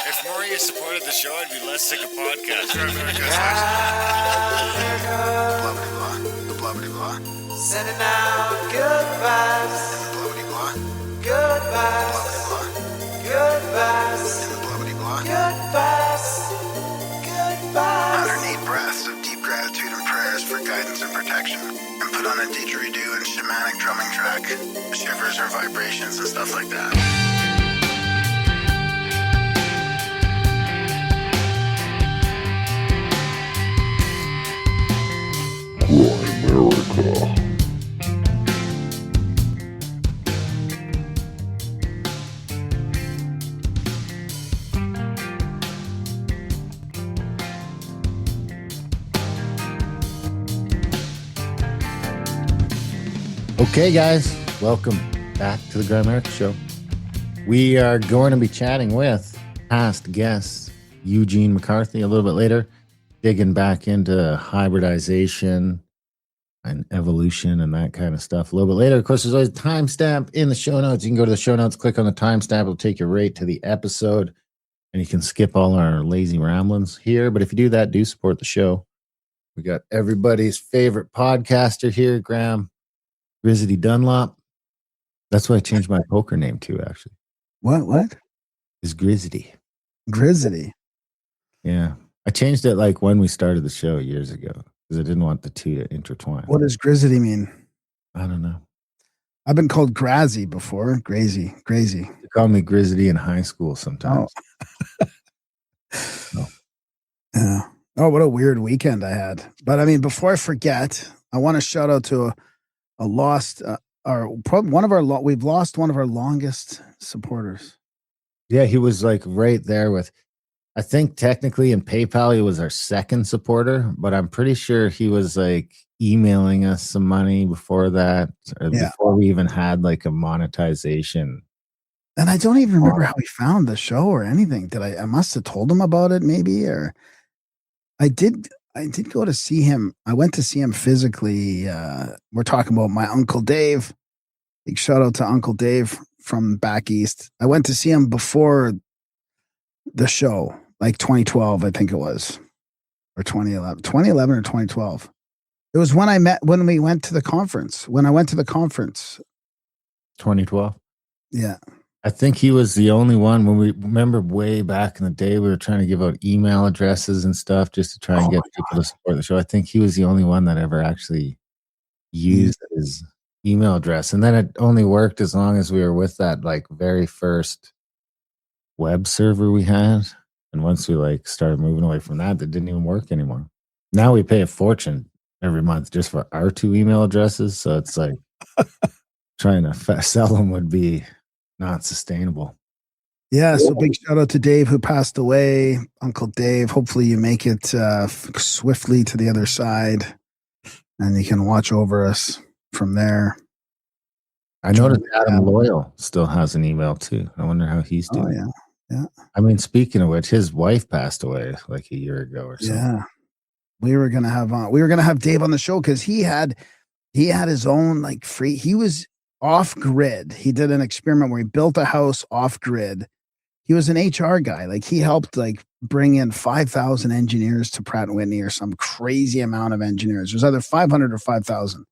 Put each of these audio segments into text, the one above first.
If more of you supported the show, I'd be less sick of podcasts. Blah, blah, blah, blah. Sending out good vibes. Blah, blah, blah. Good vibes. Blah, Good vibes. blah, blah. Good vibes. Good vibes. 108 breaths of deep gratitude and prayers for guidance and protection. And put on a didgeridoo and shamanic drumming track. Shivers or vibrations and stuff like that. Okay, guys, welcome back to the Grimerica Show. We are going to be chatting with past guest Eugene McCarthy a little bit later, digging back into hybridization and evolution and that kind of stuff a little bit later. Of course, there's always a timestamp in the show notes. You can go to the show notes, click on the timestamp. It'll take you right to the episode, and you can skip all our lazy ramblings here. But if you do that, do support the show. We got everybody's favorite podcaster here, Graham Grizzly Dunlop. That's what I changed my poker name to, actually. What? Is Grizzly. Grizzly. Yeah. I changed it like when we started the show years ago because I didn't want the two to intertwine. What does Grizzly mean? I don't know. I've been called Grazzy before. Crazy. They call me Grizzly in high school sometimes. Oh. Yeah. Oh, what a weird weekend I had. But I mean, before I forget, I want to shout out to a lost, we've lost one of our longest supporters. Yeah, he was like right there with, I think technically in PayPal, he was our second supporter, but I'm pretty sure he was like emailing us some money before that, before we even had like a monetization. And I don't even remember how he found the show or anything. I must have told him about it maybe, or I did go to see him. I went to see him physically. We're talking about my Uncle Dave. Big shout out to Uncle Dave from back east. I went to see him before the show, like 2012, I think it was, or 2011 or 2012. It was when we went to the conference. When I went to the conference. 2012? Yeah. I think he was the only one. When we remember way back in the day, we were trying to give out email addresses and stuff just to try and get people to support the show. I think he was the only one that ever actually used his email address. And then it only worked as long as we were with that like very first web server we had. And once we like started moving away from that, it didn't even work anymore. Now we pay a fortune every month just for our two email addresses. So it's like trying to sell them would be not sustainable. Yeah, so big shout out to Dave who passed away. Uncle Dave, hopefully you make it swiftly to the other side and you can watch over us from there. I noticed Adam Loyal still has an email too. I wonder how he's doing. Oh, yeah. I mean, speaking of which, his wife passed away like a year ago or something. Yeah. We were gonna have Dave on the show because he had his own like free. He was off grid. He did an experiment where he built a house off grid. He was an HR guy. Like he helped like bring in 5,000 engineers to Pratt & Whitney or some crazy amount of engineers. It was either 500 or 5,000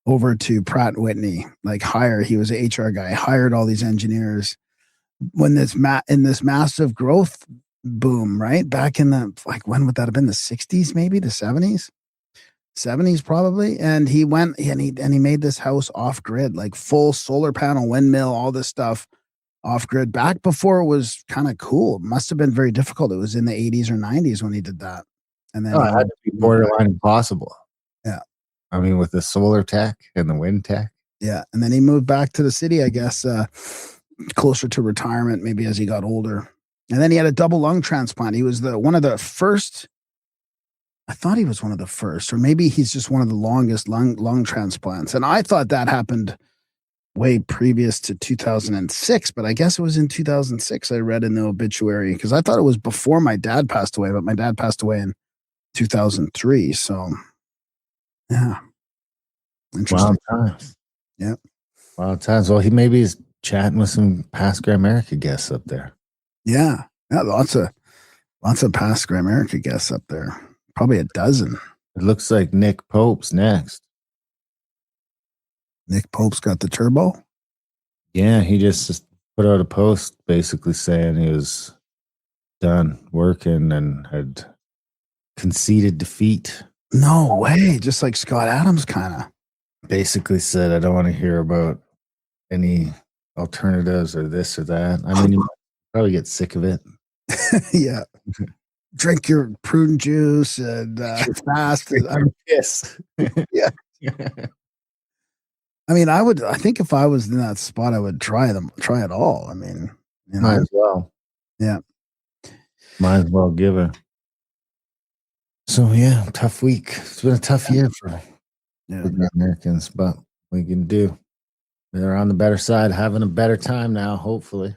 over to Pratt & Whitney. Like he was an HR guy, hired all these engineers when in this massive growth boom, right? Back in the, like, when would that have been? The 60s, maybe the 70s? 70s probably. And he went and he made this house off grid, like full solar panel, windmill, all this stuff off grid back before it was kind of cool. It must have been very difficult. It was in the 80s or 90s when he did that. And then it had to be borderline impossible. Yeah. I mean, with the solar tech and the wind tech. Yeah. And then he moved back to the city, I guess, closer to retirement, maybe as he got older. And then he had a double lung transplant. He was one of the first. I thought he was one of the first, or maybe he's just one of the longest lung transplants. And I thought that happened way previous to 2006, but I guess it was in 2006 I read in the obituary because I thought it was before my dad passed away, but my dad passed away in 2003. So, yeah. Interesting. Wild times. Yeah. Wild times. Well, he maybe is chatting with some past Grimerica guests up there. Yeah. Yeah, lots of past Grimerica guests up there. Probably a dozen. It looks like Nick Pope's next. Nick Pope's got the turbo. Yeah, he just put out a post basically saying he was done working and had conceded defeat. No way. Just like Scott Adams, kind of. Basically said, I don't want to hear about any alternatives or this or that. I mean, you probably get sick of it. Yeah. Drink your prune juice and fast. Yes. Yeah. I mean, I think if I was in that spot, I would try it all. I mean, you know. Might as well. Yeah. Might as well give her. So yeah, tough week. It's been a tough year for the Americans, but we can do. They're on the better side, having a better time now, hopefully.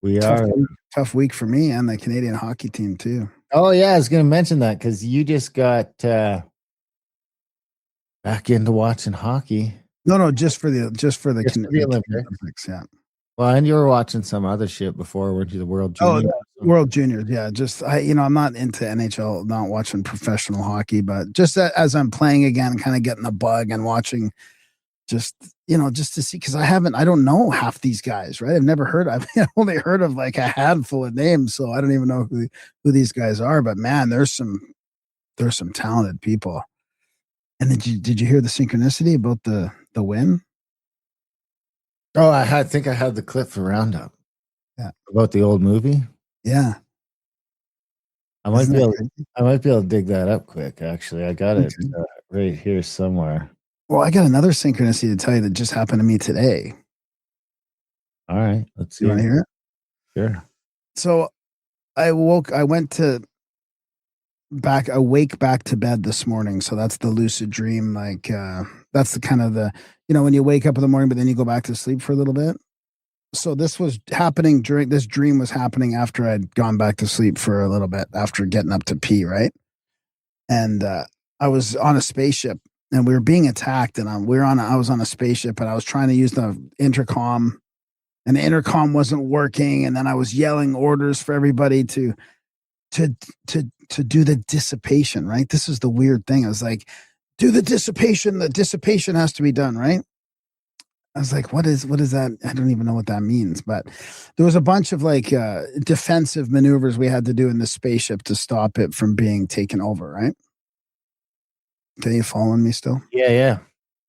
We are. Tough week for me and the Canadian hockey team too. Oh yeah, I was going to mention that because you just got back into watching hockey. No, just for the Canadian Olympics. Yeah. Well, and you were watching some other shit before, weren't you? The World Juniors. Oh, World Juniors. Yeah. I'm not into NHL, not watching professional hockey, but just as I'm playing again, kind of getting the bug and watching just to see, because I don't know half these guys, right? I've only heard of like a handful of names, so I don't even know who these guys are, but man, there's some talented people. And did you hear the synchronicity about the win? Oh, I think I had the clip for Roundup. Yeah. About the old movie. Yeah. I might be able to dig that up quick. Actually, I got it right here somewhere. Well, I got another synchronicity to tell you that just happened to me today. All right, let's see. You want to hear it? Sure. So I awake back to bed this morning. So that's the lucid dream. Like, that's the kind of when you wake up in the morning, but then you go back to sleep for a little bit. So this was happening this dream was happening after I'd gone back to sleep for a little bit after getting up to pee. Right. And, I was on a spaceship and we were being attacked and I was on a spaceship and I was trying to use the intercom and the intercom wasn't working. And then I was yelling orders for everybody to do the dissipation, right? This is the weird thing. I was like, do the dissipation. The dissipation has to be done, right? I was like, what is that? I don't even know what that means. But there was a bunch of like defensive maneuvers we had to do in the spaceship to stop it from being taken over, right? Can you following me still? Yeah.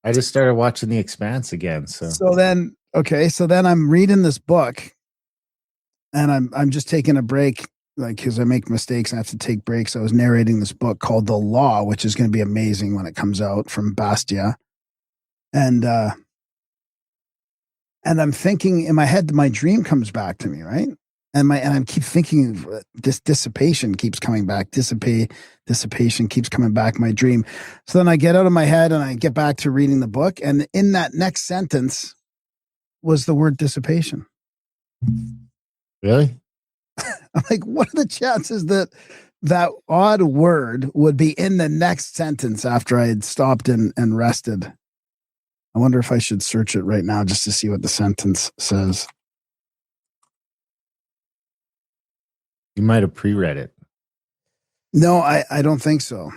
I just started watching The Expanse again. So then I'm reading this book and I'm just taking a break. Like, because I make mistakes and I have to take breaks. I was narrating this book called The Law, which is going to be amazing when it comes out, from Bastia. And I'm thinking in my head, my dream comes back to me, right? And I keep thinking this dissipation keeps coming back. Dissipation keeps coming back, my dream. So then I get out of my head and I get back to reading the book. And in that next sentence was the word dissipation. Really? I'm like, what are the chances that odd word would be in the next sentence after I had stopped and rested? I wonder if I should search it right now just to see what the sentence says. You might have pre-read it. No, I don't think so.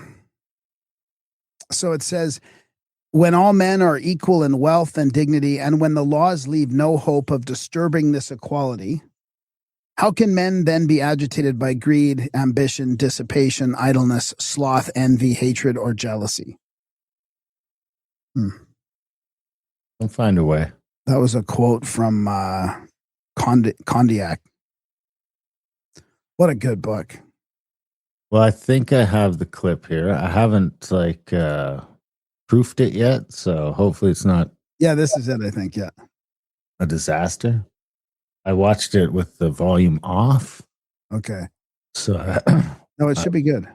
So it says, when all men are equal in wealth and dignity, and when the laws leave no hope of disturbing this equality, how can men then be agitated by greed, ambition, dissipation, idleness, sloth, envy, hatred, or jealousy? I'll find a way. That was a quote from Condillac. What a good book. Well, I think I have the clip here. I haven't proofed it yet, so hopefully it's not. Yeah, this is it, I think. Yeah. A disaster. I watched it with the volume off. Okay. So no, it should be good.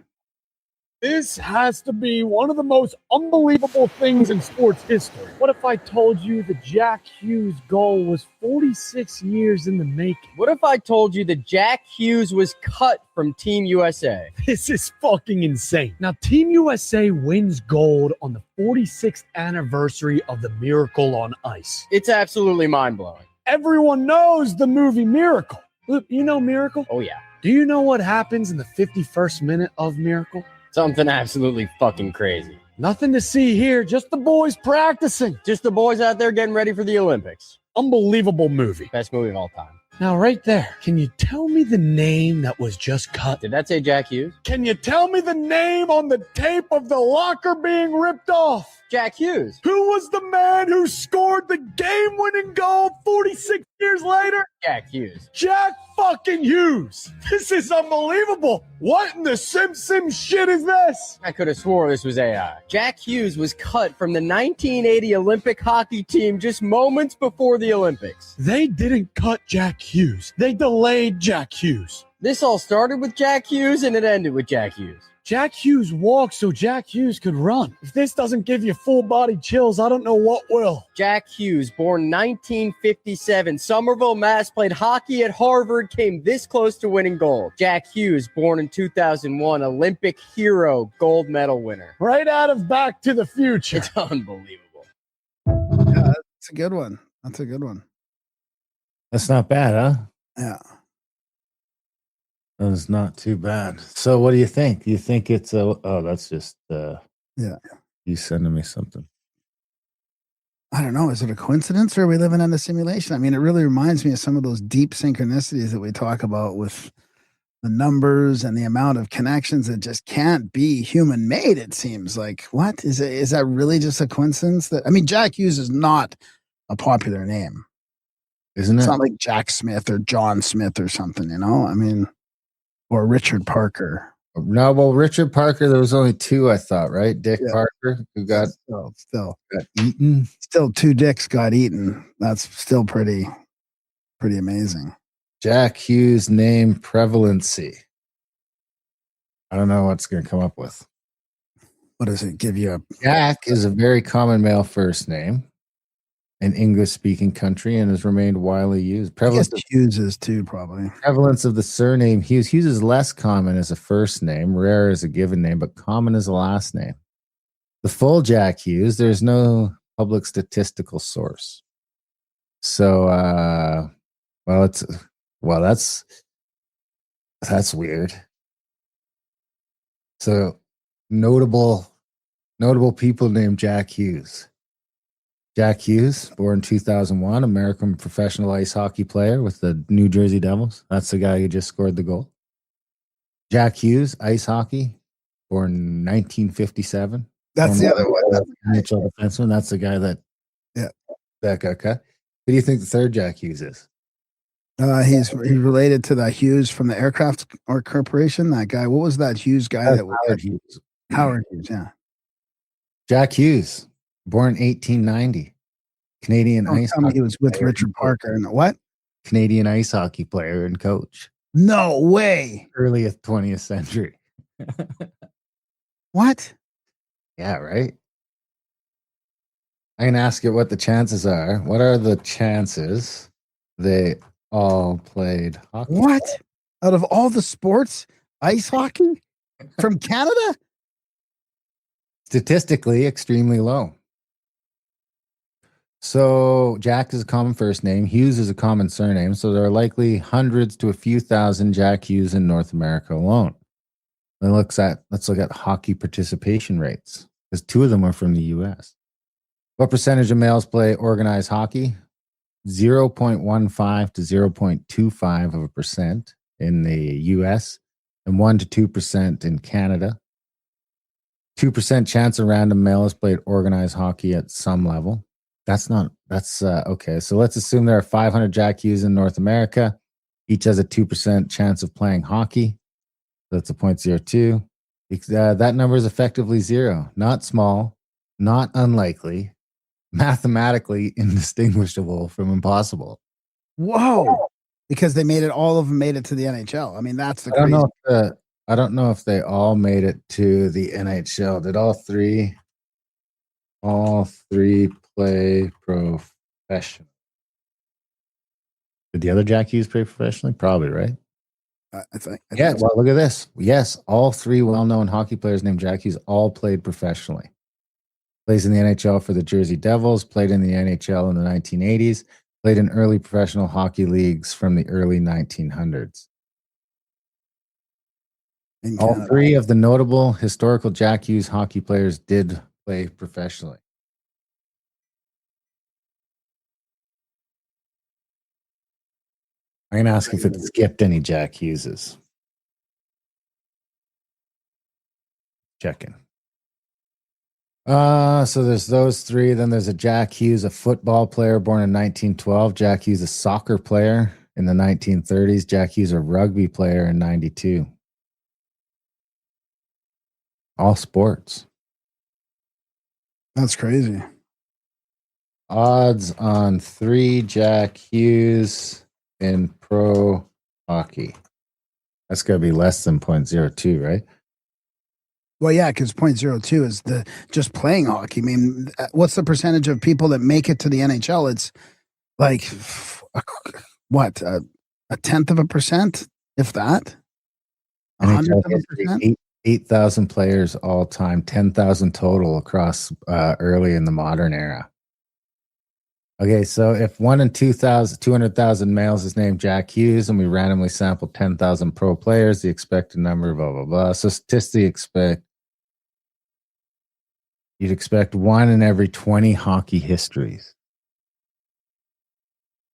This has to be one of the most unbelievable things in sports history. What if I told you that Jack Hughes' goal was 46 years in the making? What if I told you that Jack Hughes was cut from Team USA? This is fucking insane. Now, Team USA wins gold on the 46th anniversary of the Miracle on Ice. It's absolutely mind-blowing. Everyone knows the movie Miracle. Look, you know Miracle? Oh, yeah. Do you know what happens in the 51st minute of Miracle? Something absolutely fucking crazy. Nothing to see here, just the boys practicing. Just the boys out there getting ready for the Olympics. Unbelievable movie. Best movie of all time. Now, right there, can you tell me the name that was just cut? Did that say Jack Hughes? Can you tell me the name on the tape of the locker being ripped off? Jack Hughes. Who was the man who scored the game-winning goal 46 years later? Jack Hughes. Jack fucking Hughes. This is unbelievable. What in the Sim shit is this? I could have swore this was AI. Jack Hughes was cut from the 1980 Olympic hockey team just moments before the Olympics. They didn't cut Jack Hughes. They delayed Jack Hughes. This all started with Jack Hughes and it ended with Jack Hughes. Jack Hughes walked so Jack Hughes could run. If this doesn't give you full-body chills, I don't know what will. Jack Hughes, born 1957, Somerville, Mass, played hockey at Harvard, came this close to winning gold. Jack Hughes, born in 2001, Olympic hero, gold medal winner. Right out of Back to the Future. It's unbelievable. Yeah, that's a good one. That's a good one. That's not bad, huh? Yeah. That was not too bad. So what do you think? You think it's a that's just Yeah. you sending me something. I don't know. Is it a coincidence or are we living in a simulation? I mean, it really reminds me of some of those deep synchronicities that we talk about with the numbers and the amount of connections that just can't be human made. It seems like, what is it? Is that really just a coincidence? That, I mean, Jack Hughes is not a popular name. Isn't It's it? not like Jack Smith or John Smith or something, you know? I mean, or Richard Parker. No, well, Richard Parker, there was only two, I thought, right? Dick Yeah. Parker, who got Still, eaten. two dicks got eaten. That's still pretty amazing. Jack Hughes name prevalency. I don't know what's going to come up with. What does it give you? Jack is a very common male first name in English-speaking country and has remained widely used. I guess Hughes is too, probably. Prevalence of the surname Hughes. Hughes is less common as a first name, rare as a given name, but common as a last name. The full Jack Hughes, there's no public statistical source. So, that's weird. So, notable people named Jack Hughes. Jack Hughes, born 2001, American professional ice hockey player with the New Jersey Devils. That's the guy who just scored the goal. Jack Hughes, ice hockey, born 1957. That's the other one. That's the NHL defenseman. That's the guy that. Yeah. That guy. Okay. Who do you think the third Jack Hughes is? He's related to the Hughes from the aircraft or corporation. That guy. What was that Hughes guy? That Howard Hughes. Howard Hughes. Yeah. Jack Hughes, born 1890, Canadian ice Tell me hockey he was with player Richard and Parker. And what? Canadian ice hockey player and coach. No way. Early 20th century. What? Yeah, right. I can ask you what the chances are. What are the chances they all played hockey? What? Out of all the sports, ice hockey from Canada? Statistically, extremely low. So Jack is a common first name. Hughes is a common surname. So there are likely hundreds to a few thousand Jack Hughes in North America alone. Let's look at hockey participation rates, because two of them are from the U.S. What percentage of males play organized hockey? 0.15 to 0.25% in the U.S. and 1 to 2% in Canada. 2% chance a random male has played organized hockey at some level. That's okay. So let's assume there are 500 Jack Hughes in North America. Each has a 2% chance of playing hockey. That's a 0.02. That number is effectively zero. Not small, not unlikely, mathematically indistinguishable from impossible. Whoa. Because all of them made it to the NHL. I mean, that's the I don't crazy. know I don't know if they all made it to the NHL. Did all three play professional? Did the other Jack Hughes play professionally? Probably, right? I think. Yeah, well, look at this. Yes, all three well-known hockey players named Jack Hughes all played professionally. Plays in the NHL for the Jersey Devils, played in the NHL in the 1980s, Played in early professional hockey leagues from the early 1900s. In All Canada. three of the notable historical Jack Hughes hockey players did play professionally. I'm going to ask if it skipped any Jack Hugheses. Checking. So there's those three. Then there's a Jack Hughes, a football player born in 1912. Jack Hughes, a soccer player in the 1930s. Jack Hughes, a rugby player in 92. All sports. That's crazy. Odds on 3 Jack Hughes in pro hockey. That's got to be less than 0.02, right? Well, yeah, because 0.02 is the just playing hockey. I mean, what's the percentage of people that make it to the NHL? It's like what a tenth of a percent, if that. A hundredth of a percent. 8,000 players all time, 10,000 total across early in the modern era. Okay, so if 1 in 200,000 males is named Jack Hughes and we randomly sample 10,000 pro players, the expected number, blah, blah, blah. So you'd expect 1 in every 20 hockey histories,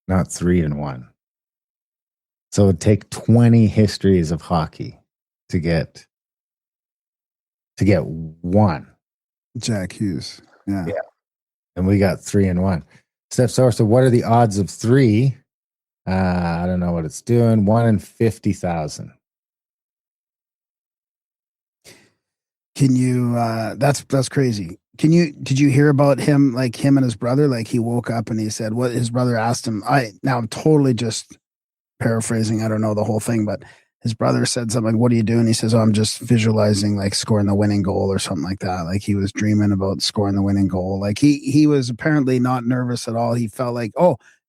not 3 in 1. So it would take 20 histories of hockey to get 1. Jack Hughes. Yeah. And we got 3 in 1. Steph Sower, so what are the odds of 3? I don't know what it's doing. 1 in 50,000. Can you that's crazy. Did you hear about him, like him and his brother? Like he woke up and he said what his brother asked him. I'm totally just paraphrasing. I don't know the whole thing, but his brother said something like, "What are you doing?" He says, "Oh, I'm just visualizing like scoring the winning goal or something like that." Like he was dreaming about scoring the winning goal. Like he was apparently not nervous at all. He felt like,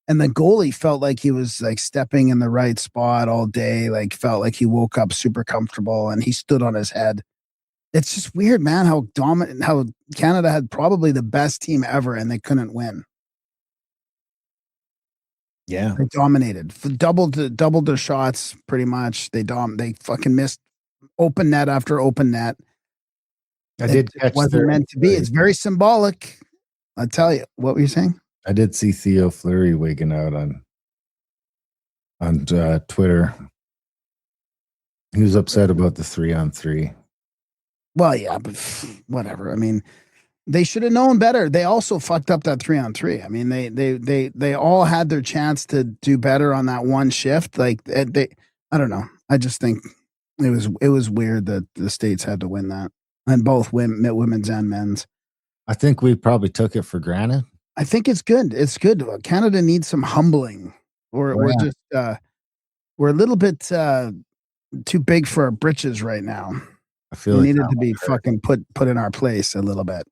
and the goalie felt like he was like stepping in the right spot all day. Like felt like he woke up super comfortable and he stood on his head. It's just weird, man, how dominant, how Canada had probably the best team ever and they couldn't win. Yeah. They dominated, doubled their shots pretty much. They fucking missed open net after open net. It wasn't meant to be. It's very symbolic. I'll tell you. What were you saying? I did see Theo Fleury wigging out on Twitter. He was upset about the 3-on-3. Well, yeah, but whatever. I mean, they should have known better. They also fucked up that 3-on-3. I mean, they all had their chance to do better on that one shift. Like I don't know. I just think it was weird that the States had to win that, and both women's and men's. I think we probably took it for granted. I think it's good. It's good. Canada needs some humbling. We're just we're a little bit too big for our britches right now. I feel we like needed to be fucking put in our place a little bit.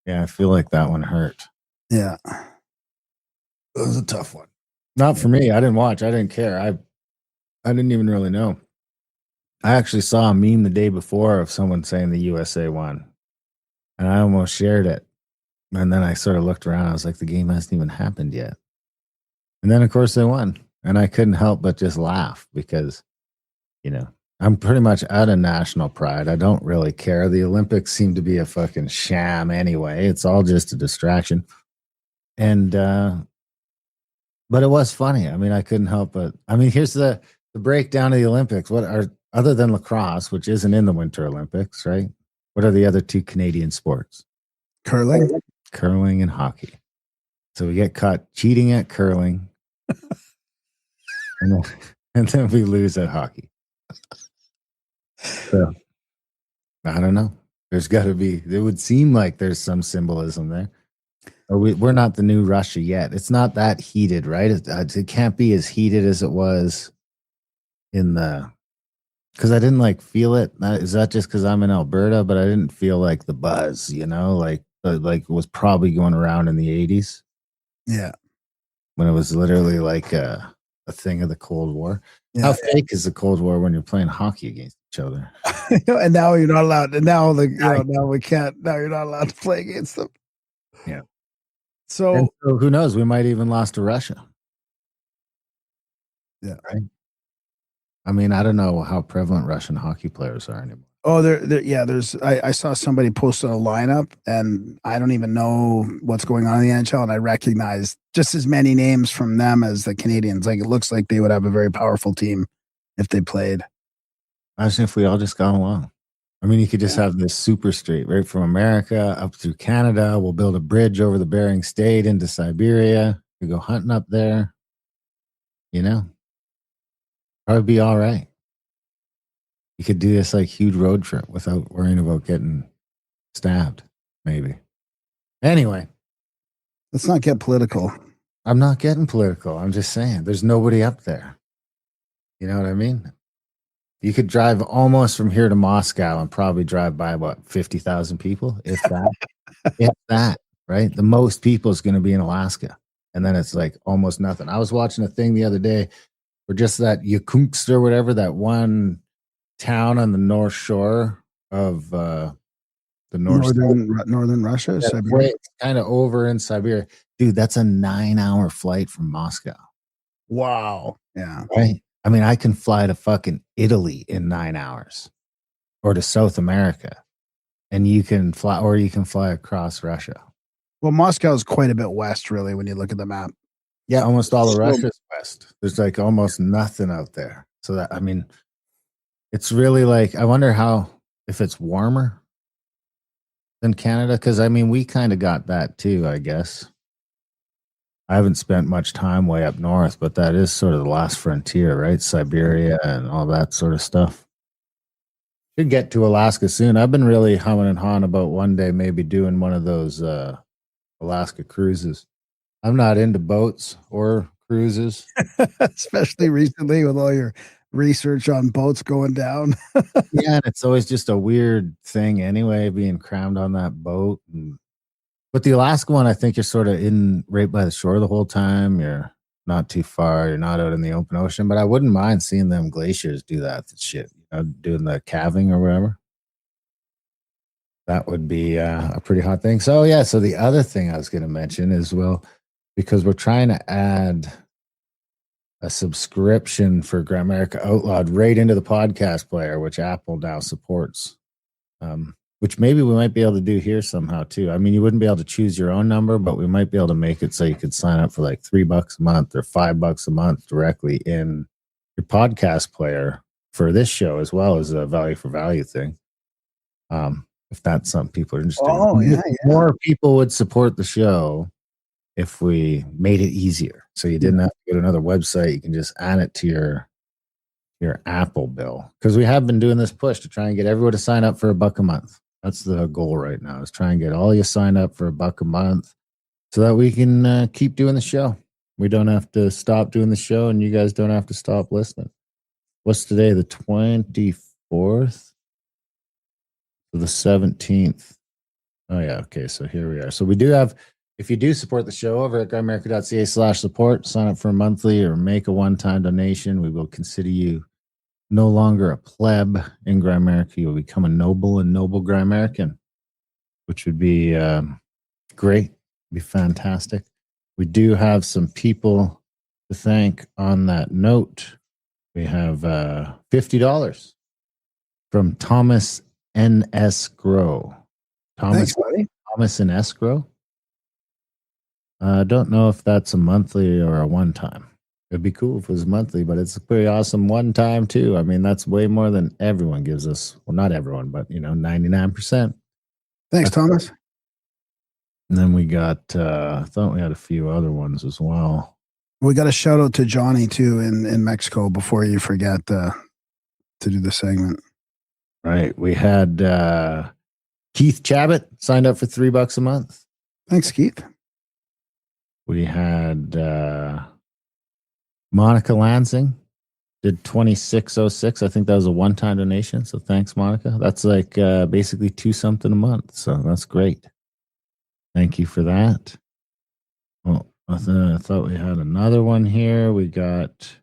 Yeah, I feel like that one hurt. Yeah. It was a tough one. Not for me. I didn't watch. I didn't care. I didn't even really know. I actually saw a meme the day before of someone saying the USA won. And I almost shared it. And then I sort of looked around. I was like, the game hasn't even happened yet. And then, of course, they won. And I couldn't help but just laugh because, I'm pretty much out of national pride. I don't really care. The Olympics seem to be a fucking sham anyway. It's all just a distraction. And, but it was funny. I mean, I couldn't help but, here's the breakdown of the Olympics. What are, other than lacrosse, which isn't in the Winter Olympics, right? What are the other 2 Canadian sports? Curling and hockey. So we get caught cheating at curling. and then we lose at hockey. So, I don't know. There's got to be, it would seem like there's some symbolism there. Or we're not the new Russia yet. It's not that heated, right? It can't be as heated as it was because I didn't feel it. Is that just because I'm in Alberta? But I didn't feel like the buzz, like it was probably going around in the 80s. Yeah. When it was literally like a thing of the Cold War. Yeah. How fake is the Cold War when you're playing hockey against each other? And now you're not allowed. And now now we can't. Now you're not allowed to play against them. Yeah. So who knows? We might even lost to Russia. Yeah. Right. I mean, I don't know how prevalent Russian hockey players are anymore. Oh, I saw somebody posted a lineup, and I don't even know what's going on in the NHL, and I recognize just as many names from them as the Canadians. Like, it looks like they would have a very powerful team if they played. Imagine if we all just got along. I mean, you could just have this super street right from America up through Canada. We'll build a bridge over the Bering Strait into Siberia. We go hunting up there. You know, probably be all right. You could do this like huge road trip without worrying about getting stabbed, maybe. Anyway, Let's not get political. I'm not getting political. I'm just saying there's nobody up there. You know what I mean? You could drive almost from here to Moscow and probably drive by about 50,000 people, if that. If that, right? The most people is going to be in Alaska. And then it's like almost nothing. I was watching a thing the other day where just that Yakutsk or whatever, that one town on the north shore of the northern Russia, Siberia. It's kind of over in Siberia. Dude, that's a 9-hour flight from Moscow. Wow. Yeah. Right? I mean, I can fly to fucking Italy in 9 hours or to South America. And you can fly across Russia. Well, Moscow is quite a bit west, really, when you look at the map. Yeah, almost all of Russia's west. There's like almost nothing out there. So that, I mean, it's really like, I wonder if it's warmer than Canada. Because, I mean, we kind of got that too, I guess. I haven't spent much time way up north, but that is sort of the last frontier, right? Siberia and all that sort of stuff. Should get to Alaska soon. I've been really humming and hawing about one day maybe doing one of those Alaska cruises. I'm not into boats or cruises. Especially recently with all your research on boats going down. Yeah, and it's always just a weird thing anyway, being crammed on that boat. But the Alaska one, I think you're sort of in right by the shore the whole time. You're not too far. You're not out in the open ocean. But I wouldn't mind seeing them glaciers do that shit. Doing the calving or whatever. That would be a pretty hot thing. So, yeah. So the other thing I was going to mention is, well, because we're trying to add a subscription for Gramerica Outlawed right into the podcast player, which Apple now supports, which maybe we might be able to do here somehow too. I mean, you wouldn't be able to choose your own number, but we might be able to make it so you could sign up for like $3 a month or $5 a month directly in your podcast player for this show, as well as a value for value thing. If that's something people are interested in. Oh, yeah. More people would support the show if we made it easier. So you didn't have to go to another website. You can just add it to your Apple bill. Because we have been doing this push to try and get everyone to sign up for $1 a month. That's the goal right now, is try and get all you signed up for $1 a month so that we can keep doing the show. We don't have to stop doing the show, and you guys don't have to stop listening. What's today? The 24th? The 17th. Oh, yeah. Okay. So here we are. So we do have, if you do support the show over at grimerica.ca/support, sign up for a monthly or make a one-time donation. We will consider you no longer a pleb in Grimerica. You'll become a noble and noble Grimerican, which would be great. Be fantastic. We do have some people to thank on that note. We have $50 from Thomas N.S. Grow. Thanks, buddy. Thomas in Escrow. I don't know if that's a monthly or a one-time. It'd be cool if it was monthly, but it's a pretty awesome one-time too. I mean, that's way more than everyone gives us. Well, not everyone, but 99%. Thanks, Thomas. And then we got, I thought we had a few other ones as well. We got a shout out to Johnny too in Mexico before you forget to do the segment. Right. We had Keith Chabot signed up for $3 a month. Thanks, Keith. We had Monica Lansing did $26.06. I think that was a one-time donation. So thanks, Monica. That's like basically $2 something a month. So that's great. Thank you for that. Oh, I thought we had another one here. We got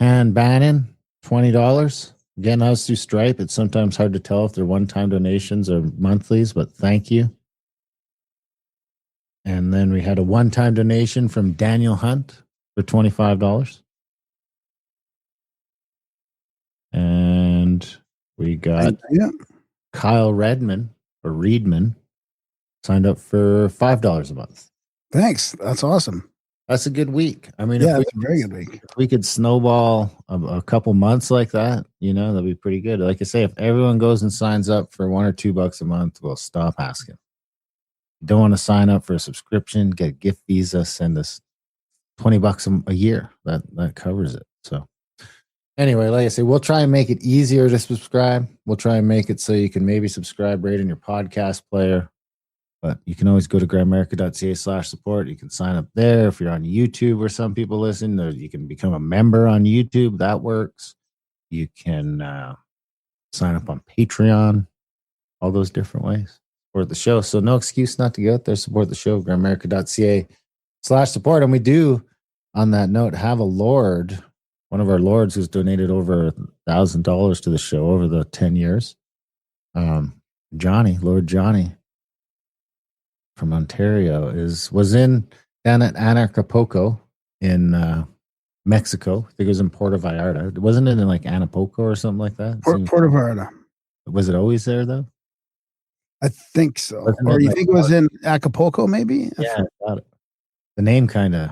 Han Bannon, $20. Again, I was through Stripe. It's sometimes hard to tell if they're one-time donations or monthlies, but thank you. And then we had a one-time donation from Daniel Hunt for $25. We got Yeah. Kyle Redman or Reedman signed up for $5 a month. Thanks. That's awesome. That's a good week. I mean, Yeah, if it's a very good week. we could snowball a couple months like that, that'd be pretty good. Like I say, if everyone goes and signs up for $1 or $2 a month, we'll stop asking. Don't want to sign up for a subscription, get a gift visa, send us $20 a year. That covers it. So anyway, like I say, we'll try and make it easier to subscribe. We'll try and make it so you can maybe subscribe right in your podcast player. But you can always go to gramerica.ca/support. You can sign up there. If you're on YouTube where some people listen, or you can become a member on YouTube. That works. You can sign up on Patreon. All those different ways. Support the show. So no excuse not to go out there, support the show, gramerica.ca/support. And we do, on that note, have a Lord, one of our Lords who's donated over $1,000 to the show over the 10 years. Lord Johnny from Ontario was down at Anarchapulco in Mexico. I think it was in Puerto Vallarta. Wasn't it in like Anapoco or something like that? Puerto Vallarta. Was it always there though? I think so. Wasn't Or it you like think it was in Acapulco, maybe? Yeah, I thought it. The name kind of.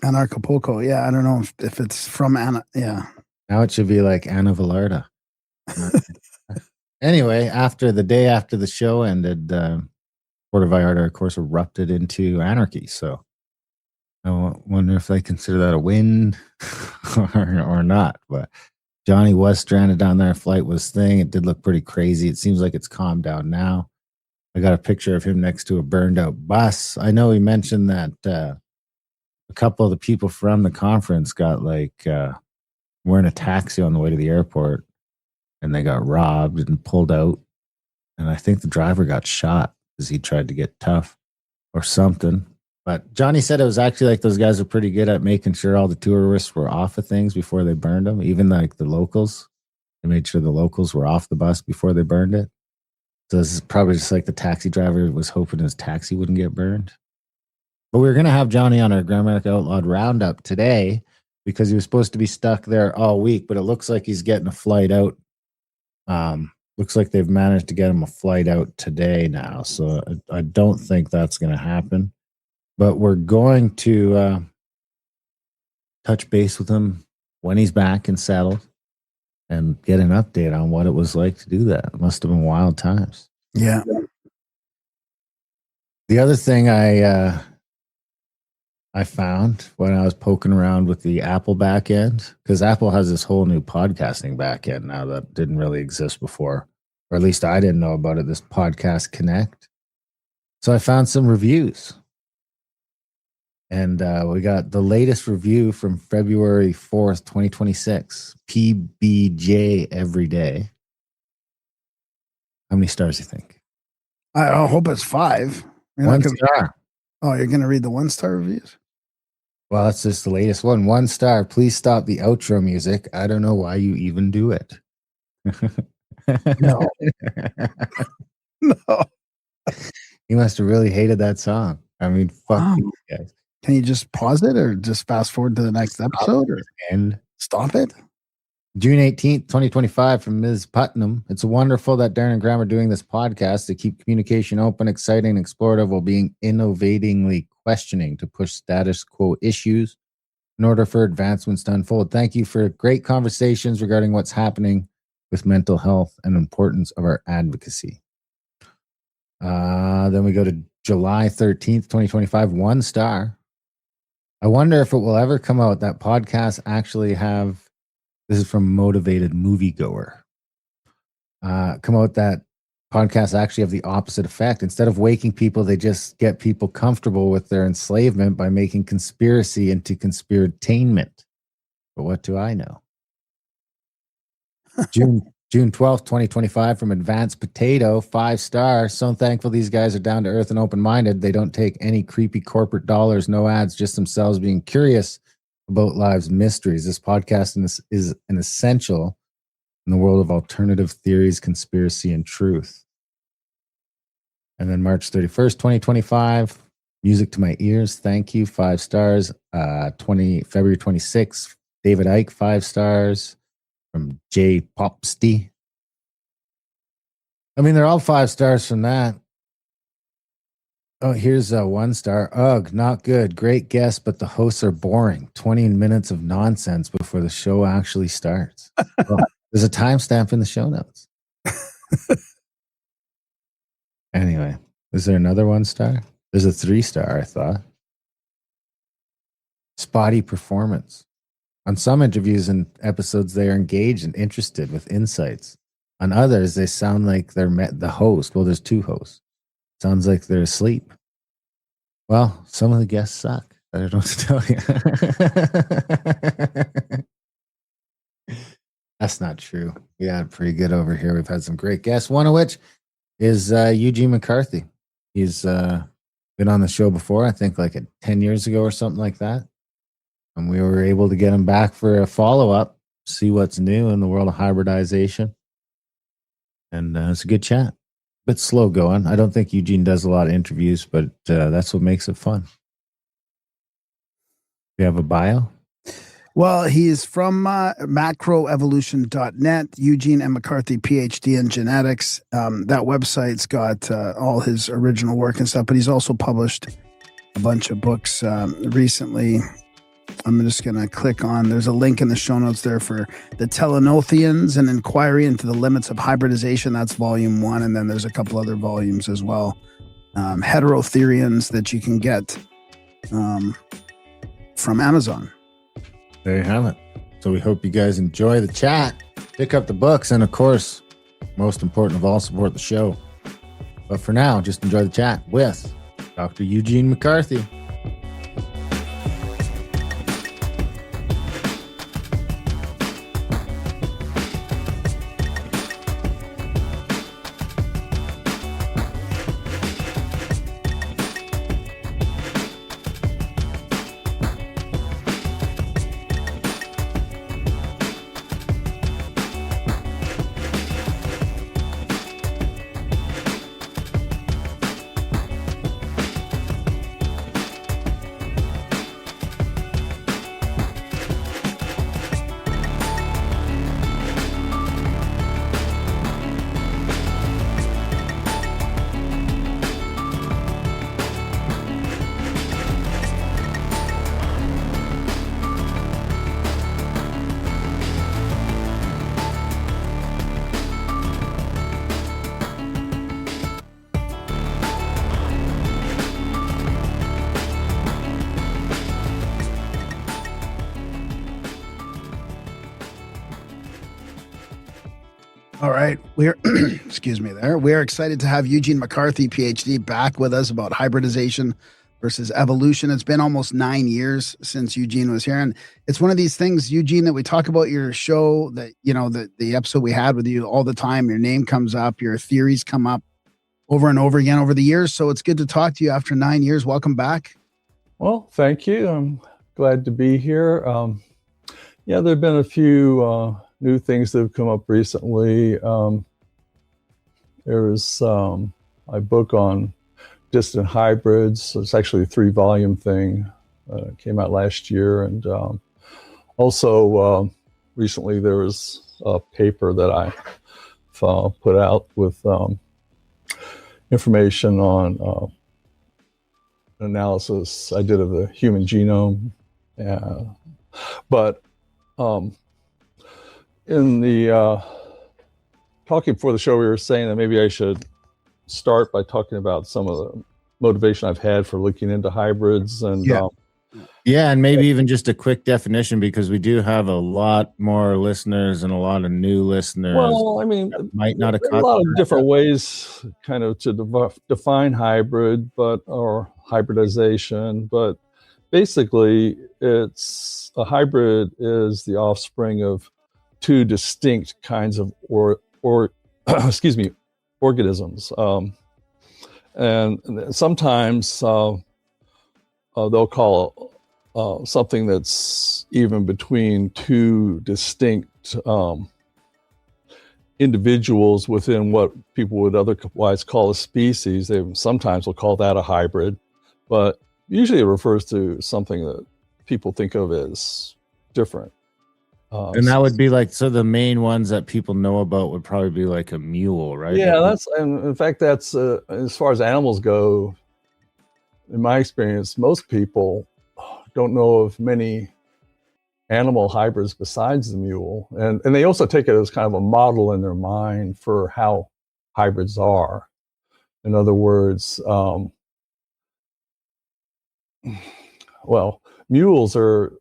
Anarchapulco. Yeah, I don't know if it's from Anna. Yeah. Now it should be like Ana Vallarta. Anyway, the day after the show ended, Puerto Vallarta, of course, erupted into anarchy. So I wonder if they consider that a win or not. But Johnny was stranded down there. Flight was thing. It did look pretty crazy. It seems like it's calmed down now. I got a picture of him next to a burned out bus. I know he mentioned that a couple of the people from the conference got were in a taxi on the way to the airport and they got robbed and pulled out. And I think the driver got shot because he tried to get tough or something. But Johnny said it was actually like those guys are pretty good at making sure all the tourists were off of things before they burned them. Even like the locals, they made sure the locals were off the bus before they burned it. So this is probably just like the taxi driver was hoping his taxi wouldn't get burned. But we were going to have Johnny on our Gramerica Outlawed Roundup today because he was supposed to be stuck there all week, but it looks like he's getting a flight out. Looks like they've managed to get him a flight out today now. So I don't think that's going to happen. But we're going to touch base with him when he's back and settled and get an update on what it was like to do that. It must have been wild times. Yeah. The other thing I found when I was poking around with the Apple backend, because Apple has this whole new podcasting backend now that didn't really exist before, or at least I didn't know about it, this Podcast Connect. So I found some reviews. And we got the latest review from February 4th, 2026. PBJ every day. How many stars do you think? I hope it's 5. One star. Oh, you're going to read the 1-star reviews? Well, that's just the latest one. 1 star. Please stop the outro music. I don't know why you even do it. No. No. You must have really hated that song. I mean, fuck these guys. Can you just pause it or just fast forward to the next episode or stop it? June 18th, 2025 from Ms. Putnam. It's wonderful that Darren and Graham are doing this podcast to keep communication open, exciting, and explorative while being innovatingly questioning to push status quo issues in order for advancements to unfold. Thank you for great conversations regarding what's happening with mental health and the importance of our advocacy. Then we go to July 13th, 2025, 1 star. I wonder if it will ever come out that podcasts actually have, this is from Motivated Moviegoer, come out that podcasts actually have the opposite effect. Instead of waking people, they just get people comfortable with their enslavement by making conspiracy into conspiratainment. But what do I know? June 12th, 2025 from Advanced Potato, 5 stars. So thankful these guys are down to earth and open-minded. They don't take any creepy corporate dollars, no ads, just themselves being curious about life's mysteries. This podcast is an essential in the world of alternative theories, conspiracy, and truth. And then March 31st, 2025, music to my ears. Thank you. 5 stars. February 26th, David Icke, 5 stars. From J. Popsty, I mean, they're all 5 stars from that. Oh, here's a 1 star. Ugh, not good. Great guest, but the hosts are boring. 20 minutes of nonsense before the show actually starts. Well, there's a timestamp in the show notes. Anyway, is there another 1 star? There's a 3 star, I thought. Spotty performance. On some interviews and episodes, they are engaged and interested with insights. On others, they sound like they're the host. Well, there's 2 hosts. Sounds like they're asleep. Well, some of the guests suck. I don't know what to tell you. That's not true. We had pretty good over here. We've had some great guests, one of which is Eugene McCarthy. He's been on the show before, I think like 10 years ago or something like that. And we were able to get him back for a follow-up, see what's new in the world of hybridization. And it's a good chat. Bit slow going. I don't think Eugene does a lot of interviews, but that's what makes it fun. You have a bio? Well, he's from macroevolution.net, Eugene M. McCarthy, Ph.D. in genetics. That website's got all his original work and stuff, but he's also published a bunch of books recently. I'm just going to click on, there's a link in the show notes there for the Telenothians, an inquiry into the limits of hybridization. That's volume 1. And then there's a couple other volumes as well. Heterotherians that you can get from Amazon. There you have it. So we hope you guys enjoy the chat. Pick up the books. And of course, most important of all, support the show. But for now, just enjoy the chat with Dr. Eugene McCarthy. All right. We're, excuse me there. We're excited to have Eugene McCarthy, PhD, back with us about hybridization versus evolution. It's been almost 9 years since Eugene was here. And it's one of these things, Eugene, that we talk about your show, that, you know, the episode we had with you all the time, your name comes up, your theories come up over and over again over the years. So it's good to talk to you after 9 years. Welcome back. Well, thank you. I'm glad to be here. Yeah, there have been a few new things that have come up recently. There was my book on distant hybrids. It's actually a 3-volume thing. It came out last year. And also recently there was a paper that I put out with information on analysis I did of the human genome. But in the talking before the show, we were saying that maybe I should start by talking about some of the motivation I've had for looking into hybrids. And yeah, and maybe even just a quick definition, because we do have a lot more listeners and a lot of new listeners. Well, I mean, might not have a lot of different ways kind of to define hybrid, or hybridization, but basically it's a hybrid is the offspring of 2 distinct kinds of organisms. And sometimes they'll call something that's even between 2 distinct individuals within what people would otherwise call a species. They sometimes will call that a hybrid, but usually it refers to something that people think of as different. And that would be like, so the main ones that people know about would probably be like a mule, right? Yeah, and in fact, that's as far as animals go. In my experience, most people don't know of many animal hybrids besides the mule, and they also take it as kind of a model in their mind for how hybrids are. In other words, well, mules are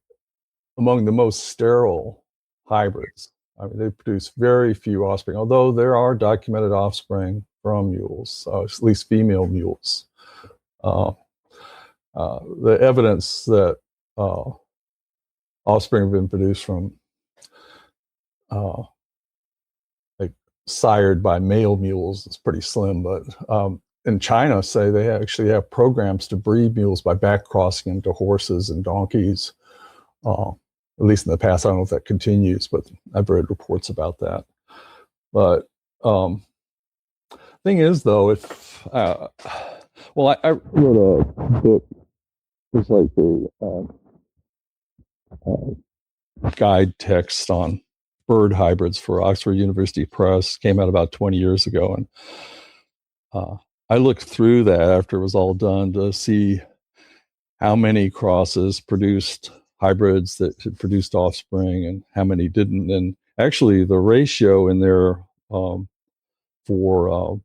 among the most sterile hybrids. I mean, they produce very few offspring, although there are documented offspring from mules, at least female mules. The evidence that offspring have been produced from like sired by male mules is pretty slim, but in China, say, they actually have programs to breed mules by back crossing into horses and donkeys. At least in the past, I don't know if that continues, but I've read reports about that. But thing is, though, if well, I wrote a book. It's like a guide text on bird hybrids for Oxford University Press. Came out about 20 years ago, and I looked through that after it was all done to see how many crosses produced hybrids that had produced offspring and how many didn't. And actually, the ratio in there for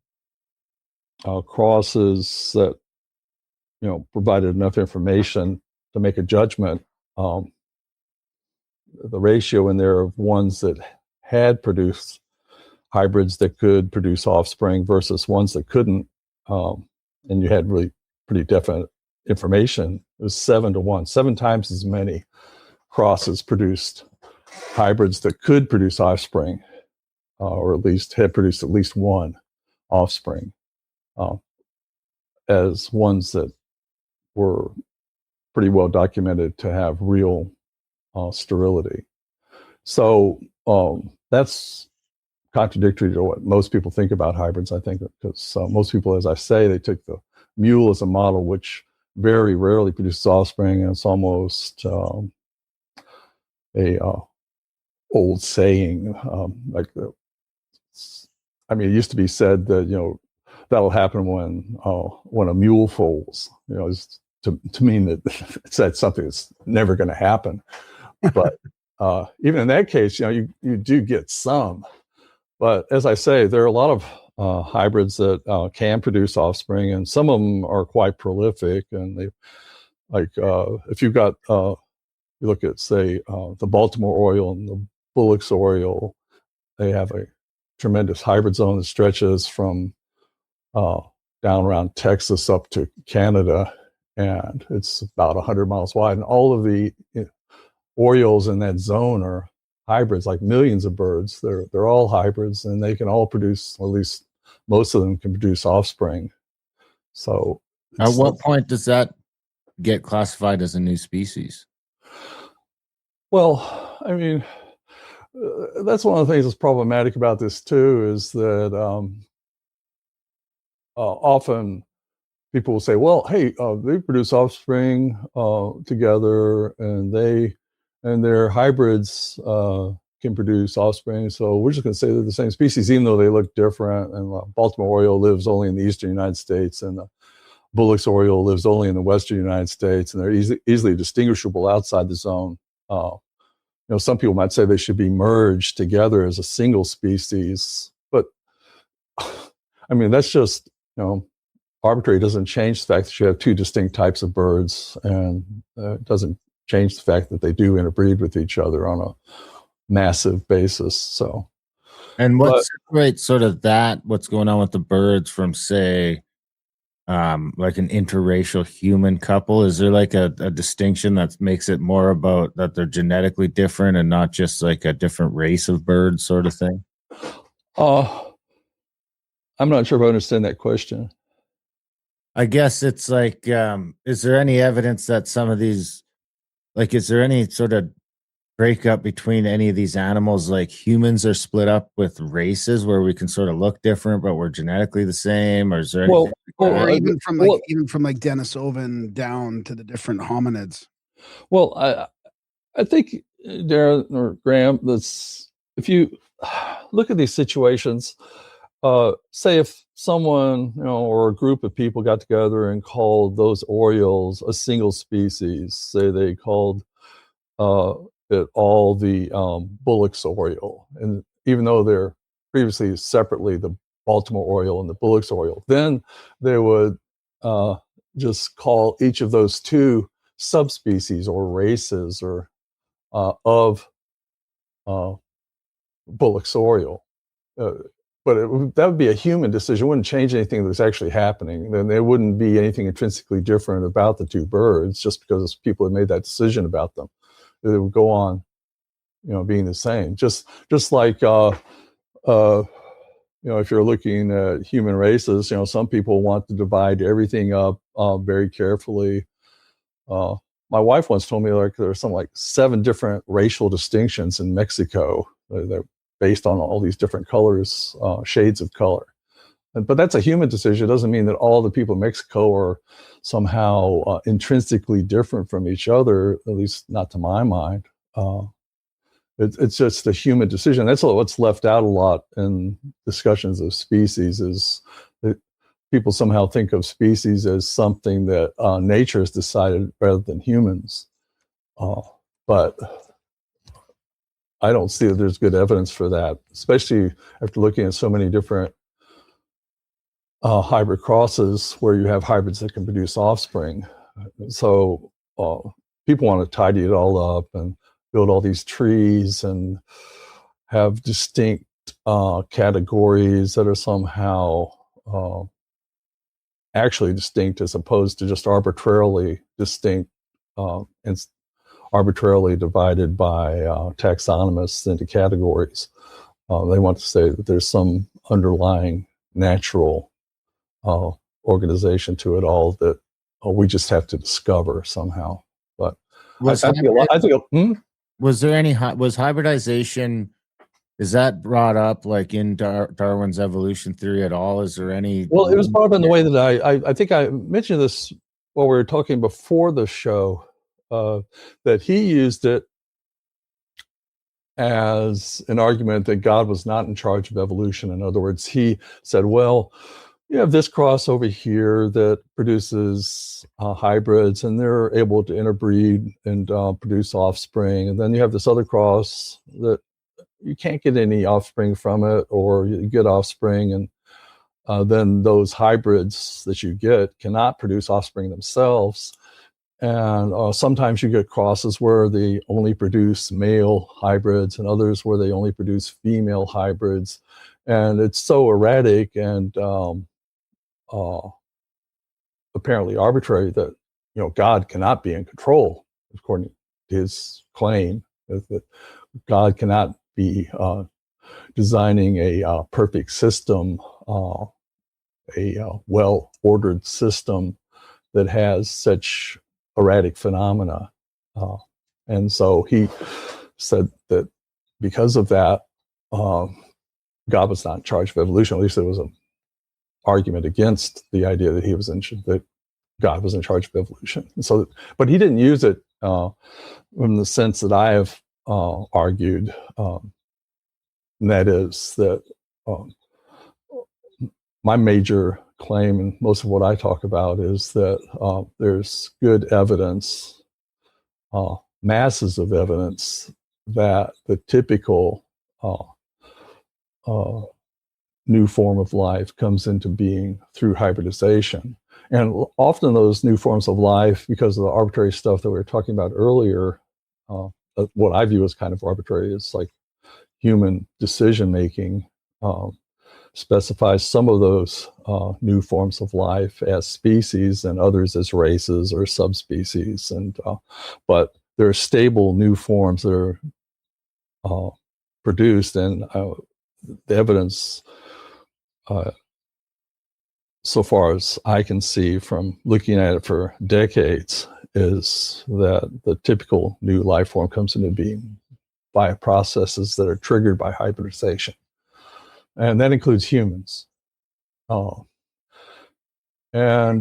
crosses that provided enough information to make a judgment, the ratio in there of ones that had produced hybrids that could produce offspring versus ones that couldn't, and you had really pretty definite information, it was 7-1, 7 times as many crosses produced hybrids that could produce offspring, or at least had produced at least one offspring, as ones that were pretty well documented to have real sterility. So that's contradictory to what most people think about hybrids, I think, because most people, as I say, they took the mule as a model, which very rarely produces offspring, and it's almost a old saying. I mean, it used to be said that that'll happen when a mule foals. To mean that it's something that's never going to happen. But even in that case, you do get some. But as I say, there are a lot of hybrids that can produce offspring, and some of them are quite prolific. And they, like, if you've got, you look at, say, the Baltimore Oriole and the Bullock's Oriole, they have a tremendous hybrid zone that stretches from down around Texas up to Canada, and it's about 100 miles wide. And all of the orioles in that zone are hybrids, like millions of birds. They're all hybrids, and they can all produce, or at least most of them can produce offspring. So at what point does that get classified as a new species? Well, I mean, that's one of the things that's problematic about this too, is that often people will say, well, hey, they produce offspring together, and their hybrids can produce offspring, so we're just going to say they're the same species, even though they look different. And Baltimore Oriole lives only in the eastern United States, and the Bullock's Oriole lives only in the western United States, and they're easily distinguishable outside the zone. Some people might say they should be merged together as a single species, but I mean, that's just, arbitrary. It doesn't change the fact that you have two distinct types of birds, and it doesn't change the fact that they do interbreed with each other on a massive basis. So, and what separates sort of what's going on with the birds from, say, like an interracial human couple? Is there like a distinction that makes it more about that they're genetically different and not just like a different race of birds sort of thing? I'm not sure if I understand that question. I guess it's like, is there any evidence that some of these, like, is there any sort of breakup between any of these animals? Like, humans are split up with races where we can sort of look different, but we're genetically the same? Or is there anything or even from Denisovan down to the different hominids? Well, I think Darren or Graham, if you look at these situations, say if someone, or a group of people got together and called those orioles a single species, say they called it all the Bullock's oriole, and even though they're previously separately the Baltimore oriole and the Bullock's oriole, then they would just call each of those two subspecies or races or of Bullock's oriole. But that would be a human decision. It wouldn't change anything that's actually happening. Then there wouldn't be anything intrinsically different about the two birds just because people had made that decision about them. They would go on, being the same. Just like, if you're looking at human races, some people want to divide everything up very carefully. My wife once told me there are some 7 different racial distinctions in Mexico. They're based on all these different colors, shades of color. But that's a human decision. It doesn't mean that all the people in Mexico are somehow intrinsically different from each other, at least not to my mind. It's just a human decision. That's what's left out a lot in discussions of species, is that people somehow think of species as something that nature has decided rather than humans. But I don't see that there's good evidence for that, especially after looking at so many different hybrid crosses where you have hybrids that can produce offspring. So people want to tidy it all up and build all these trees and have distinct categories that are somehow actually distinct as opposed to just arbitrarily distinct and arbitrarily divided by taxonomists into categories. They want to say that there's some underlying natural organization to it all that we just have to discover somehow. But was hybridization, is that brought up in Darwin's evolution theory at all? Is there any? Well, it was brought up in the way that I think I mentioned this while we were talking before the show, that he used it as an argument that God was not in charge of evolution. In other words, he said, well, you have this cross over here that produces hybrids, and they're able to interbreed and produce offspring. And then you have this other cross that you can't get any offspring from it, or you get offspring, and then those hybrids that you get cannot produce offspring themselves. And sometimes you get crosses where they only produce male hybrids, and others where they only produce female hybrids. And it's so erratic and apparently arbitrary that God cannot be in control, according to his claim, that God cannot be designing a perfect system, a well-ordered system that has such erratic phenomena. And so he said that because of that, God was not in charge of evolution. At least there was an argument against the idea that that God was in charge of evolution. And so, but he didn't use it in the sense that I have argued, and that is that my major claim, and most of what I talk about, is that there's good evidence, masses of evidence, that the typical new form of life comes into being through hybridization. And often those new forms of life, because of the arbitrary stuff that we were talking about earlier, what I view as kind of arbitrary is like human decision-making, specifies some of those new forms of life as species and others as races or subspecies. And but there are stable new forms that are produced, and the evidence, so far as I can see from looking at it for decades, is that the typical new life form comes into being by processes that are triggered by hybridization. And that includes humans. So I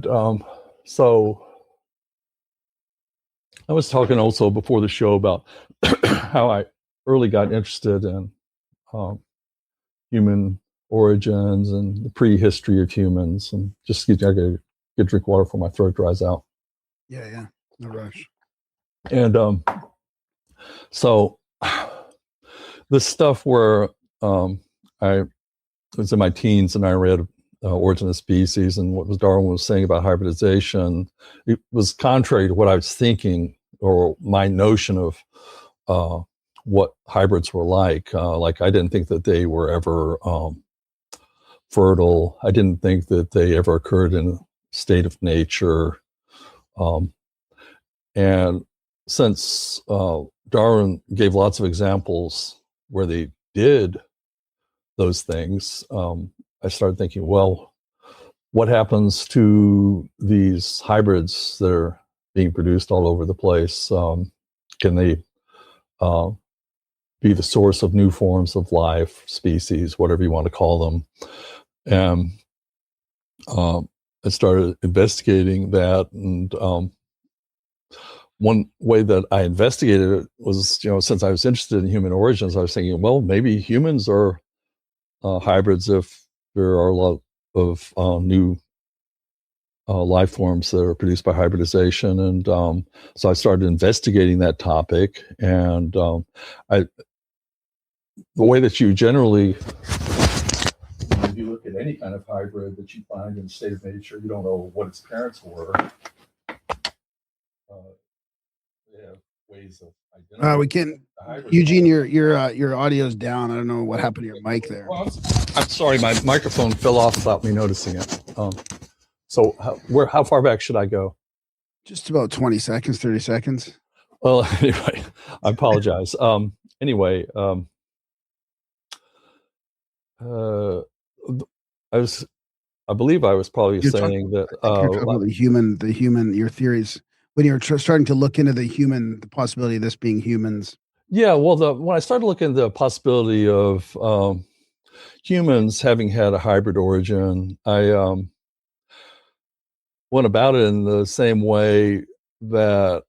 was talking also before the show about how I early got interested in human origins and the prehistory of humans. And just I gotta get a drink of water before my throat dries out. Yeah. No rush. And so this stuff where I was in my teens and I read Origin of Species and what Darwin was saying about hybridization, it was contrary to what I was thinking or my notion of what hybrids were like. Like I didn't think that they were ever fertile. I didn't think that they ever occurred in a state of nature. And since Darwin gave lots of examples where they did those things, I started thinking, well, what happens to these hybrids that are being produced all over the place? Can they be the source of new forms of life, species, whatever you want to call them? And I started investigating that. And one way that I investigated it was, since I was interested in human origins, I was thinking, well, maybe humans are hybrids if there are a lot of new life forms that are produced by hybridization. And so I started investigating that topic. And the way that you generally, if you look at any kind of hybrid that you find in a state of nature, you don't know what its parents were. They have ways of identifying. We can, Eugene, your audio's down. I don't know what happened to your mic there. Well, I'm sorry, my microphone fell off without me noticing it. So how far back should I go? Just about 20 seconds, 30 seconds. Well, anyway, I apologize. Anyway, I believe I was probably saying that the human, your theories when you're starting to look into the possibility of this being humans. Yeah, well, when I started looking at the possibility of humans having had a hybrid origin, I went about it in the same way that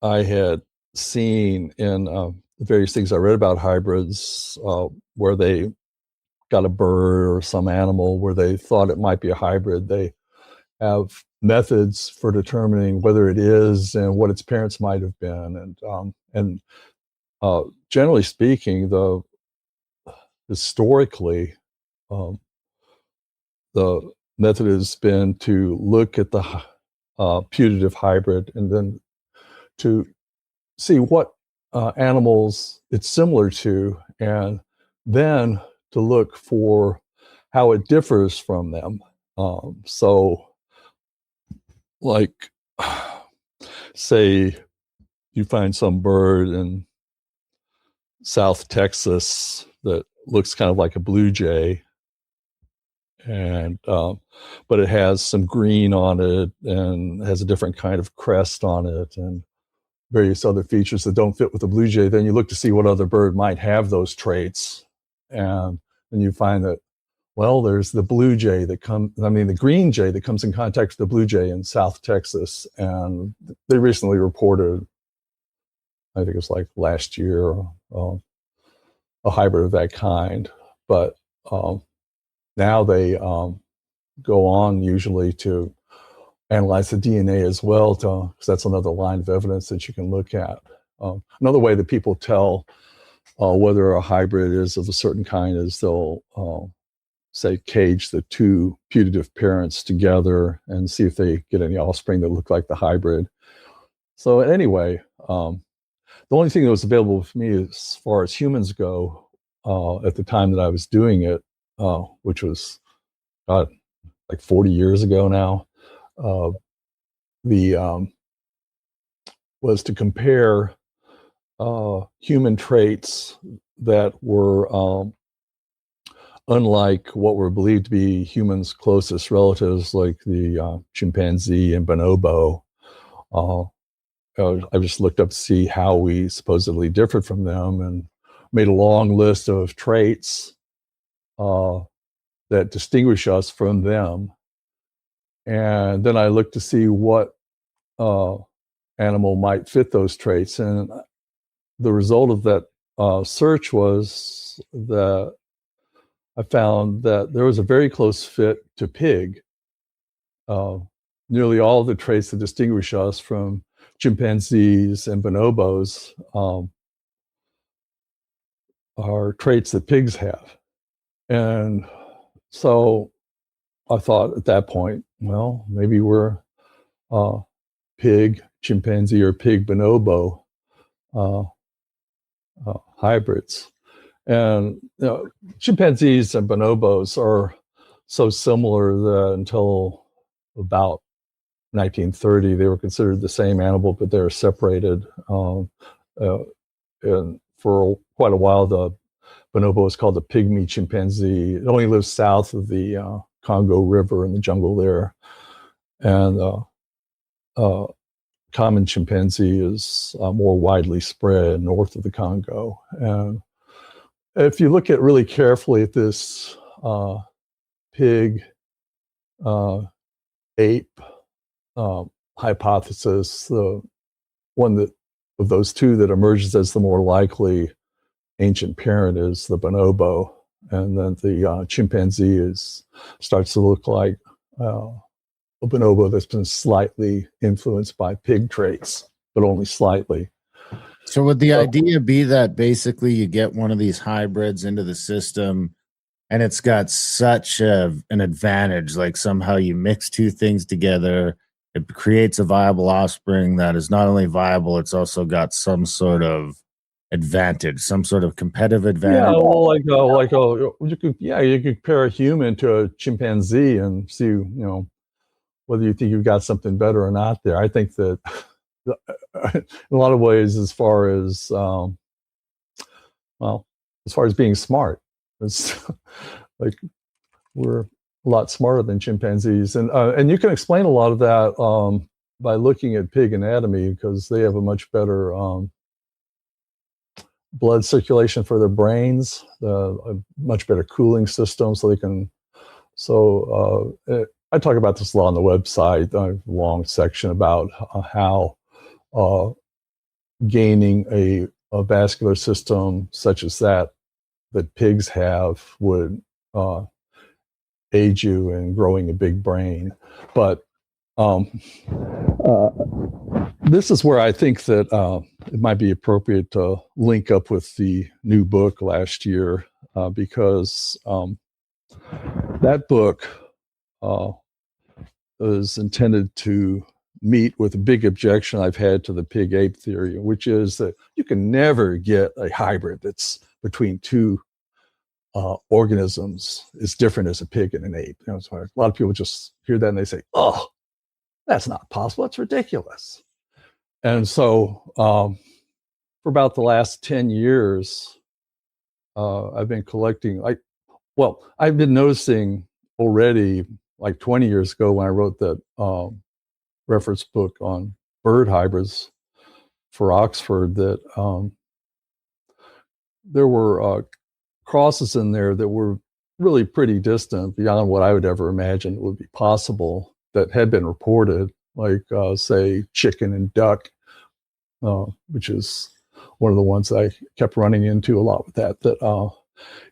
I had seen in the various things I read about hybrids, where they got a bird or some animal where they thought it might be a hybrid. They have methods for determining whether it is and what its parents might have been. And generally speaking, historically, the method has been to look at the putative hybrid and then to see what animals it's similar to, and then to look for how it differs from them. So, like, say you find some bird in South Texas that looks kind of like a blue jay, and but it has some green on it and has a different kind of crest on it and various other features that don't fit with the blue jay. Then you look to see what other bird might have those traits, and then you find that, well, there's the blue jay the green jay that comes in contact with the blue jay in South Texas, and they recently reported, I think it was like last year, a hybrid of that kind. But now they go on usually to analyze the DNA as well, because that's another line of evidence that you can look at. Another way that people tell whether a hybrid is of a certain kind is they'll say cage the two putative parents together and see if they get any offspring that look like the hybrid. So anyway, the only thing that was available for me as far as humans go at the time that I was doing it, which was like 40 years ago now, was to compare human traits that were unlike what were believed to be humans' closest relatives, like the chimpanzee and bonobo. I just looked up to see how we supposedly differed from them and made a long list of traits that distinguish us from them. And then I looked to see what animal might fit those traits. And the result of that search was that I found that there was a very close fit to pig. Nearly all of the traits that distinguish us from chimpanzees and bonobos are traits that pigs have. And so I thought at that point, well, maybe we're pig chimpanzee or pig bonobo hybrids. And chimpanzees and bonobos are so similar that until about 1930, they were considered the same animal, but they were separated. And for quite a while, the bonobo was called the pygmy chimpanzee. It only lives south of the Congo River in the jungle there. And common chimpanzee is more widely spread north of the Congo. And if you look at really carefully at this pig ape hypothesis, the one that of those two that emerges as the more likely ancient parent is the bonobo, and then the chimpanzee starts to look like a bonobo that's been slightly influenced by pig traits, but only slightly. So would the idea be that basically you get one of these hybrids into the system and it's got such an advantage, like somehow you mix two things together, it creates a viable offspring that is not only viable, it's also got some sort of advantage, some sort of competitive advantage? Yeah, well, you could compare a human to a chimpanzee and see, whether you think you've got something better or not there. I think that in a lot of ways, as far as being smart, it's like we're a lot smarter than chimpanzees, and you can explain a lot of that by looking at pig anatomy, because they have a much better blood circulation for their brains, a much better cooling system, so they can. I talk about this a lot on the website. I have a long section about how gaining a vascular system such as that pigs have would aid you in growing a big brain. But this is where I think that it might be appropriate to link up with the new book last year, because that book is intended to meet with a big objection I've had to the pig ape theory, which is that you can never get a hybrid that's between two organisms as different as a pig and an ape. So a lot of people just hear that and they say, "Oh, that's not possible. It's ridiculous." And so for about the last 10 years, I've been collecting, I've been noticing already, like 20 years ago when I wrote that reference book on bird hybrids for Oxford, that there were crosses in there that were really pretty distant beyond what I would ever imagine would be possible, that had been reported, like say chicken and duck, which is one of the ones I kept running into a lot with that.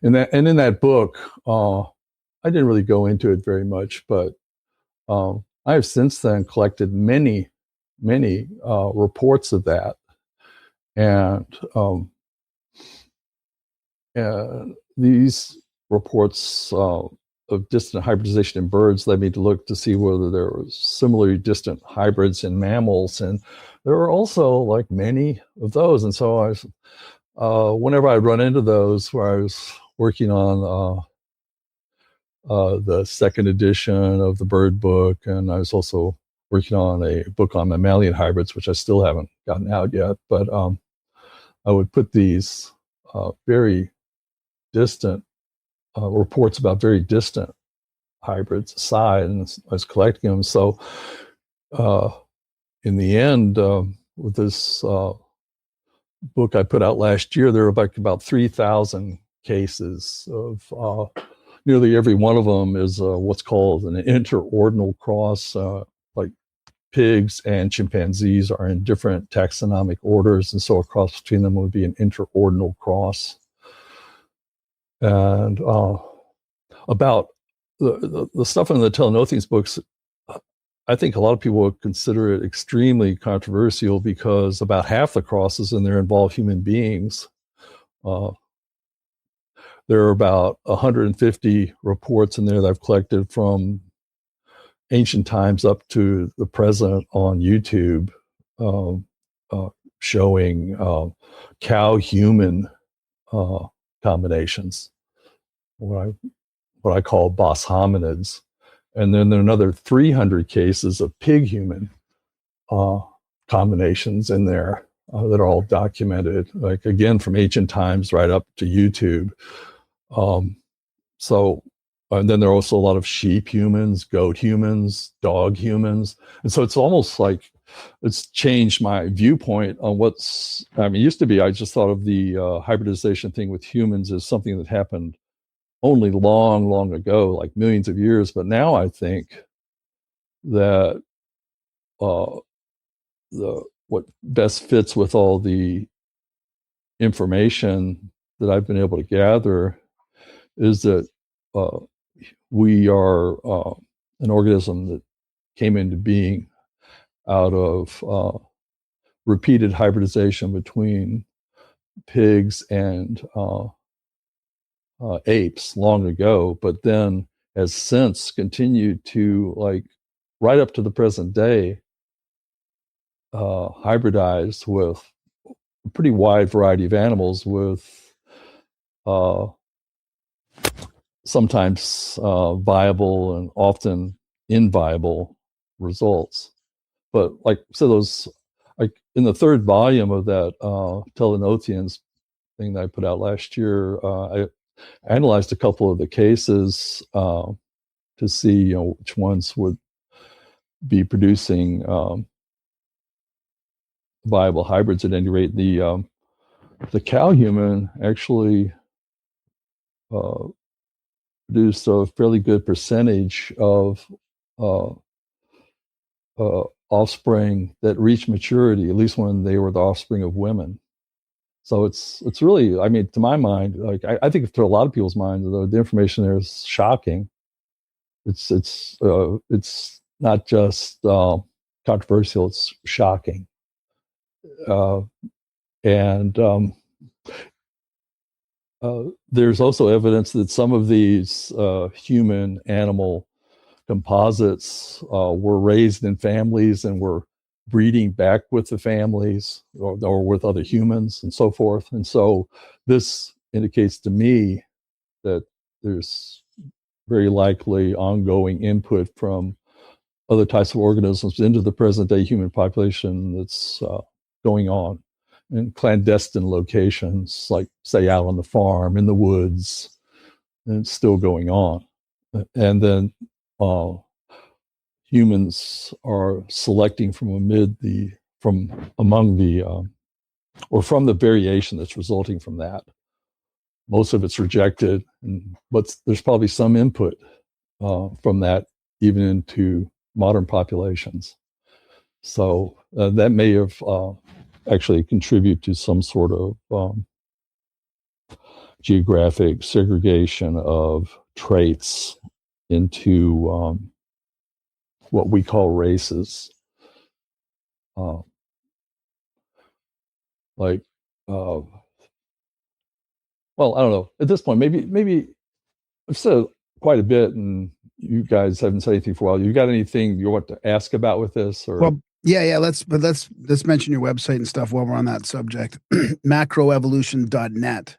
In that book, I didn't really go into it very much, but I have since then collected many reports of that, and these reports of distant hybridization in birds led me to look to see whether there were similarly distant hybrids in mammals, and there are also like many of those. And so I was, whenever I run into those, where I was working on the second edition of the bird book, and I was also working on a book on mammalian hybrids, which I still haven't gotten out yet, but I would put these very distant reports about very distant hybrids aside, and I was collecting them. So in the end, with this book I put out last year, there were like about 3,000 cases of nearly every one of them is what's called an interordinal cross, like pigs and chimpanzees are in different taxonomic orders, and so a cross between them would be an interordinal cross. And about the stuff in the Telenothians books, I think a lot of people would consider it extremely controversial because about half the crosses in there involve human beings. There are about 150 reports in there that I've collected from ancient times up to the present on YouTube, showing cow-human combinations, what I call bos hominids. And then there are another 300 cases of pig-human combinations in there that are all documented, like again from ancient times right up to YouTube. And then there are also a lot of sheep humans, goat humans, dog humans. And so it's almost like it's changed my viewpoint on it used to be, I just thought of the hybridization thing with humans as something that happened only long, long ago, like millions of years. But now I think that what best fits with all the information that I've been able to gather is that we are an organism that came into being out of repeated hybridization between pigs and apes long ago, but then has since continued to, like, right up to the present day, hybridize with a pretty wide variety of animals with sometimes viable and often inviable results. But those, like in the third volume of that Telenothians thing that I put out last year, I analyzed a couple of the cases to see which ones would be producing viable hybrids. At any rate, the cow human actually produced a fairly good percentage of offspring that reached maturity, at least when they were the offspring of women. So it's really, I mean, to my mind, like I think to a lot of people's minds, the information there is shocking. It's not just controversial; it's shocking. There's also evidence that some of these human animal composites were raised in families and were breeding back with the families or with other humans and so forth. And so this indicates to me that there's very likely ongoing input from other types of organisms into the present day human population that's going on in clandestine locations, like say out on the farm, in the woods, and it's still going on. And then humans are selecting from among the variation that's resulting from that. Most of it's rejected, but there's probably some input from that even into modern populations. So that may have actually contributed to some sort of geographic segregation of traits into what we call races. Well, I don't know. At this point, maybe I've said quite a bit, and you guys haven't said anything for a while. You got anything you want to ask about with this? Or Well, yeah. Let's mention your website and stuff while we're on that subject. Macroevolution.net,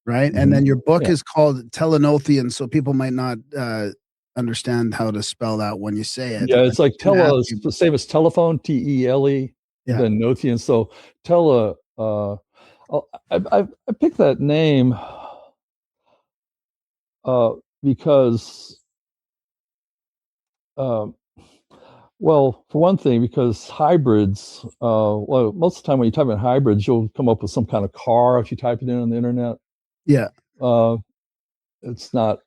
right? Mm-hmm. And then your book Yeah. is called Telenothians, so people might not understand how to spell that when you say it. Yeah, it's like tele, the same as telephone, TELE, Yeah. then Nothian. So tele. I picked that name because, well, for one thing, because hybrids, well, most of the time when you type in hybrids, you'll come up with some kind of car if you type it in on the internet. Yeah. It's not,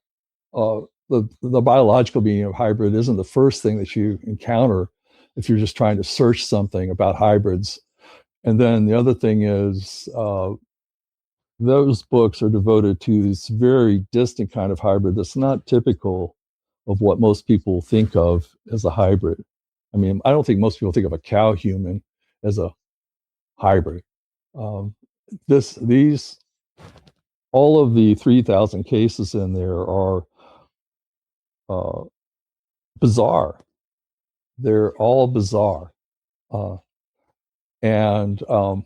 the biological meaning of hybrid isn't the first thing that you encounter if you're just trying to search something about hybrids. And then the other thing is those books are devoted to this very distant kind of hybrid that's not typical of what most people think of as a hybrid. I mean, I don't think most people think of a cow human as a hybrid. All of the 3,000 cases in there are bizarre. They're all bizarre. And the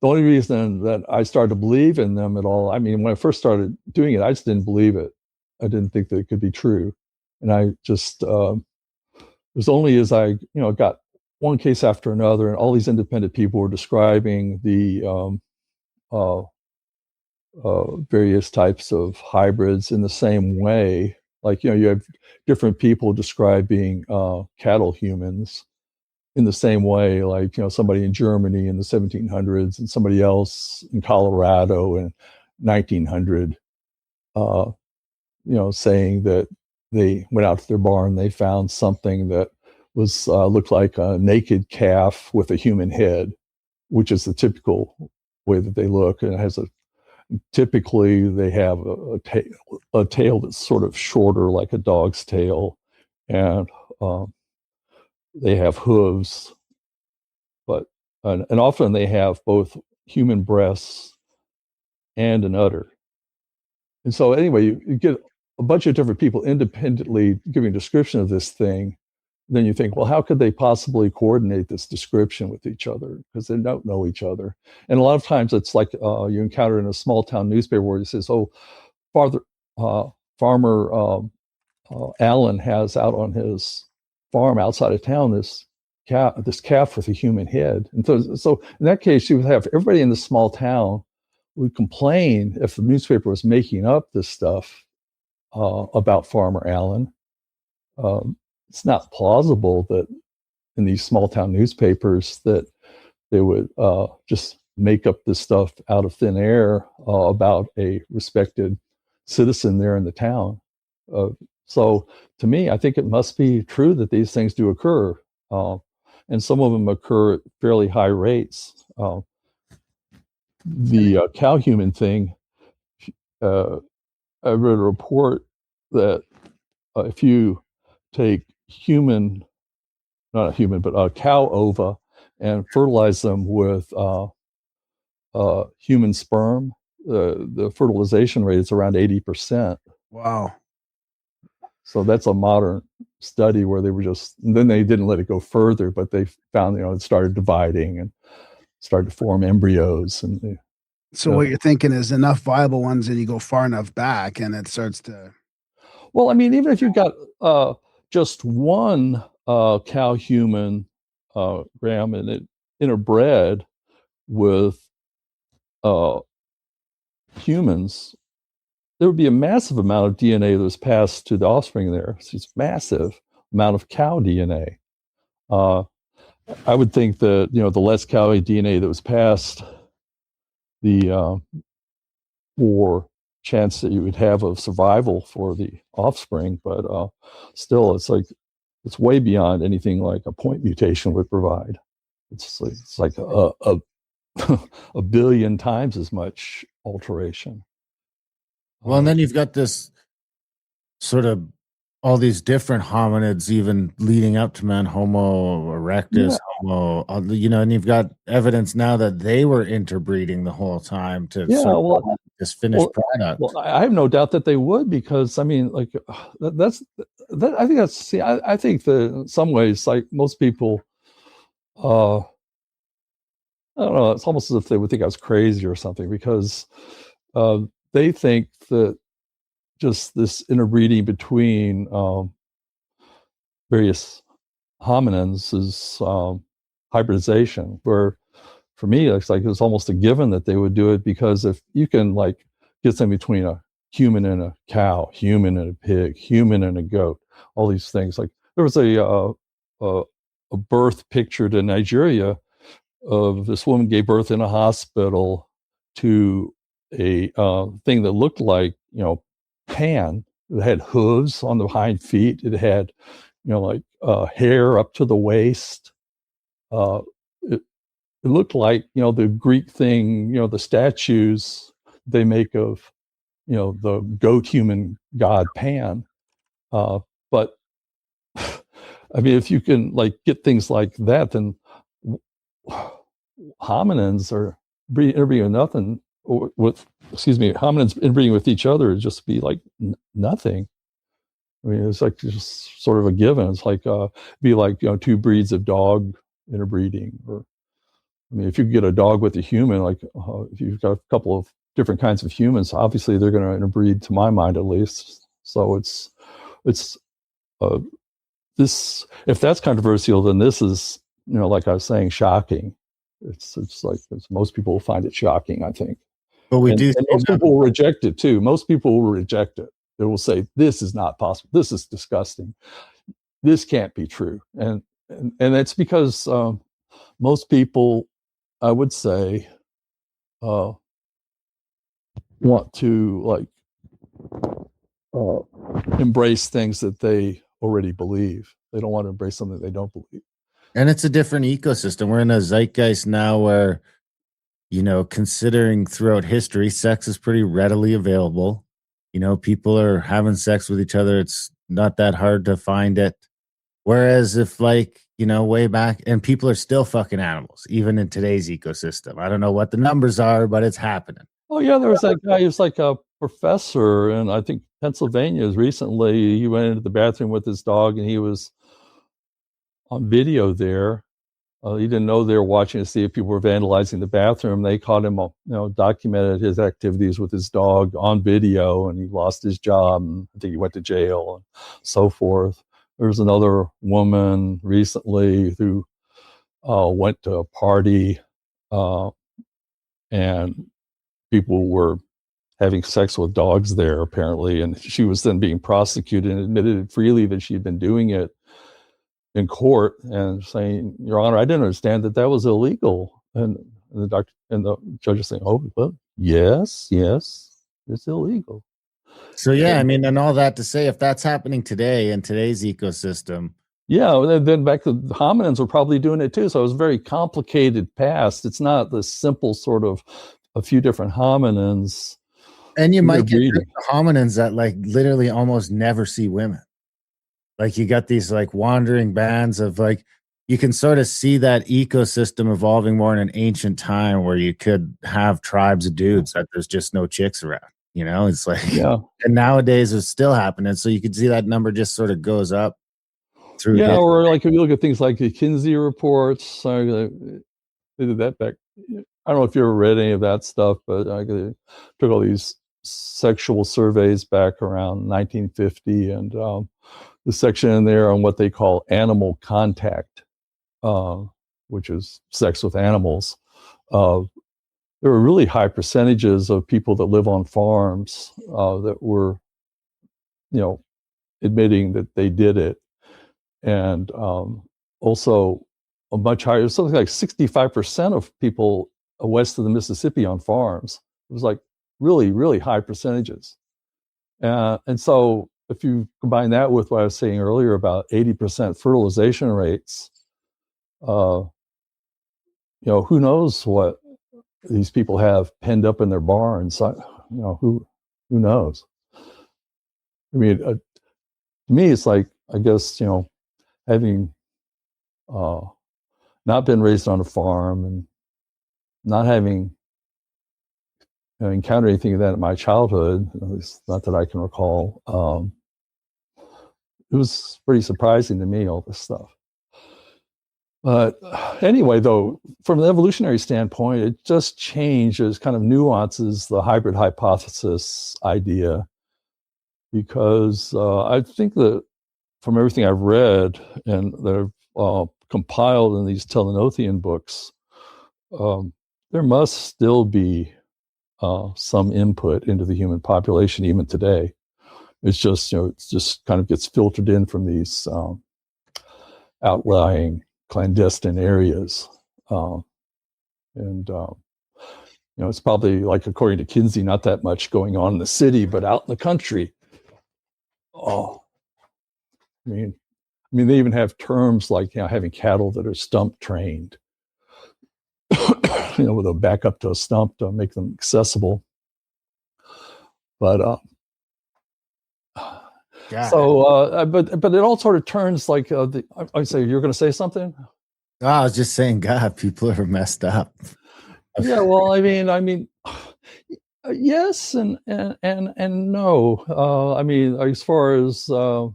only reason that I started to believe in them at all, I mean, when I first started doing it, I just didn't believe it. I didn't think that it could be true. And I just, it was only as I, got one case after another, and all these independent people were describing the various types of hybrids in the same way. Like, you have different people describing cattle humans in the same way, like, somebody in Germany in the 1700s and somebody else in Colorado in 1900, saying that they went out to their barn, they found something that was looked like a naked calf with a human head, which is the typical way that they look. And it has typically they have a tail that's sort of shorter, like a dog's tail, and they have hooves, and often they have both human breasts and an udder. And so anyway, you get a bunch of different people independently giving a description of this thing. Then you think, well, how could they possibly coordinate this description with each other? Because they don't know each other. And a lot of times it's like you encounter in a small town newspaper where it says, oh, Farmer Allen has out on his farm outside of town this calf with a human head. And so in that case, you would have everybody in the small town would complain if the newspaper was making up this stuff about Farmer Allen. It's not plausible that in these small town newspapers that they would just make up this stuff out of thin air about a respected citizen there in the town. So to me, I think it must be true that these things do occur. And some of them occur at fairly high rates. The cow human thing, I read a report that if you take not a human, but a cow ova and fertilize them with human sperm, the fertilization rate is around 80%. Wow. So that's a modern study where they were then they didn't let it go further, but they found, it started dividing and started to form embryos. So what you're thinking is enough viable ones and you go far enough back and it starts to. Well, I mean, even if you've got just one cow human gram and it interbred with humans, there would be a massive amount of DNA that was passed to the offspring there. So it's massive amount of cow DNA. I would think that, the less cow DNA that was passed, the more chance that you would have of survival for the offspring. But still, it's way beyond anything like a point mutation would provide. It's like a a billion times as much alteration. Well, and then you've got this sort of all these different hominids, even leading up to man, Homo erectus, Homo, and you've got evidence now that they were interbreeding the whole time to this finished product. Well, I have no doubt that they would, because I mean, like I think that in some ways, like most people, I don't know, it's almost as if they would think I was crazy or something, because they think that just this interbreeding between various hominins is hybridization, where for me, it's like it's almost a given that they would do it, because if you can like get something between a human and a cow, human and a pig, human and a goat, all these things. Like there was a birth pictured in Nigeria of this woman gave birth in a hospital to a thing that looked like, pan. It had hooves on the hind feet. It had, like hair up to the waist. It looked like, the Greek thing, the statues they make of, the goat human god Pan. But I mean, if you can get things like that, then hominins are interbreeding with nothing hominins interbreeding with each other would just be like nothing. I mean, it's like just sort of a given. It's like be like two breeds of dog interbreeding, or I mean, if you get a dog with a human, if you've got a couple of different kinds of humans, obviously they're going to interbreed, to my mind at least. So it's this. If that's controversial, then this is like I was saying, shocking. It's most people will find it shocking, I think. But we do. And most people will reject it too. Most people will reject it. They will say, "This is not possible. This is disgusting. This can't be true." And it's because most people, I would say, want to embrace things that they already believe. They don't want to embrace something they don't believe. And it's a different ecosystem. We're in a zeitgeist now where, considering throughout history, sex is pretty readily available. People are having sex with each other. It's not that hard to find it. Whereas if way back, and people are still fucking animals, even in today's ecosystem. I don't know what the numbers are, but it's happening. Oh yeah, there was that guy who's like a professor in, I think, Pennsylvania recently. He went into the bathroom with his dog and he was on video there. He didn't know they were watching to see if people were vandalizing the bathroom. They caught him, documented his activities with his dog on video, and he lost his job. And I think he went to jail and so forth. There was another woman recently who went to a party and people were having sex with dogs there, apparently. And she was then being prosecuted and admitted freely that she had been doing it in court and saying, "Your Honor, I didn't understand that was illegal." And the doctor and the judge is saying, "Oh, well, yes, it's illegal." So yeah, I mean, and all that to say, if that's happening today in today's ecosystem, yeah, then back to the hominins were probably doing it too. So it was a very complicated past. It's not the simple sort of a few different hominins. And you might get hominins that literally almost never see women. You got these wandering bands of you can sort of see that ecosystem evolving more in an ancient time where you could have tribes of dudes that there's just no chicks around. It's and nowadays it's still happening. So you can see that number just sort of goes up through. Yeah, or if you look at things like the Kinsey reports, they did that back. I don't know if you ever read any of that stuff, but I took all these sexual surveys back around 1950, and the section in there on what they call animal contact, which is sex with animals. There were really high percentages of people that live on farms that were, admitting that they did it. And also a much higher, something like 65% of people west of the Mississippi on farms. It was really, really high percentages. And so if you combine that with what I was saying earlier about 80% fertilization rates, who knows what these people have penned up in their barns? Who knows? I mean, to me, it's I guess, having not been raised on a farm and not having encountered anything of that in my childhood, at least not that I can recall. It was pretty surprising to me, all this stuff. But anyway, though, from an evolutionary standpoint, it just changes, kind of nuances the hybrid hypothesis idea, because I think that from everything I've read and that I've compiled in these Telenothian books, there must still be some input into the human population even today. It's just, it just kind of gets filtered in from these outlying clandestine areas. It's probably, according to Kinsey, not that much going on in the city, but out in the country. I mean, I mean, they even have terms like, having cattle that are stump trained, where they'll back up to a stump to make them accessible. But but it all sort of turns like I say, you're going to say something? Oh, I was just saying, God, people are messed up. Yeah, well, I mean, yes and no. I mean, as far as the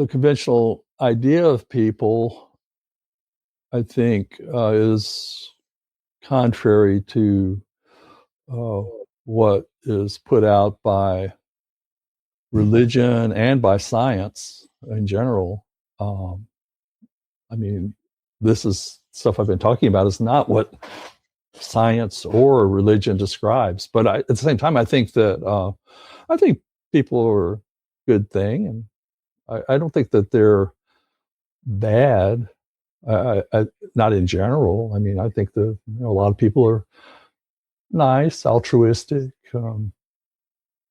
conventional idea of people, I think is contrary to what is put out by religion and by science in general. I mean, this is stuff I've been talking about is not what science or religion describes. But at the same time, I think that people are a good thing, and I don't think that they're bad. Not in general. I mean, I think that a lot of people are nice, altruistic,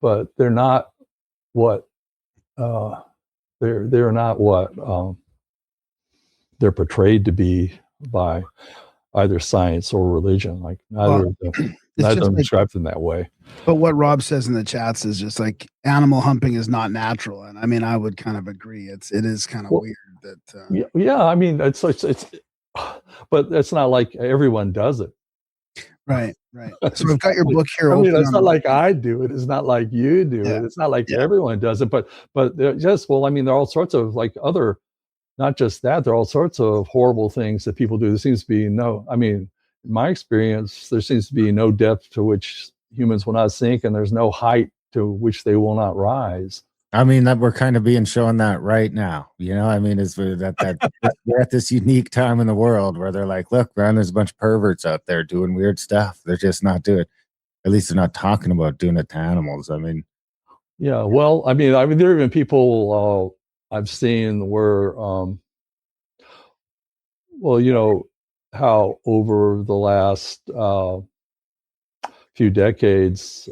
but they're not what they're not what they're portrayed to be by either science or religion. Like neither of them describe them that way. But what Rob says in the chats is just like animal humping is not natural, and I mean I would kind of agree. It is kind of weird that. Yeah. I mean it's, but it's not like everyone does it. Right. So we've got your book here. I mean, it's not like I do it. It's not like you do it. It's not like everyone does it. But just, well, I mean, there are all sorts of like other, not just that, there are all sorts of horrible things that people do. There seems to be I mean, in my experience, there seems to be no depth to which humans will not sink, and there's no height to which they will not rise. I mean, that we're kind of being shown that right now. I mean, is that we're at this unique time in the world where they're like, look, man, there's a bunch of perverts out there doing weird stuff. They're just not doing it. At least they're not talking about doing it to animals. I mean, yeah. Well, I mean, there have been people I've seen where, how over the last few decades,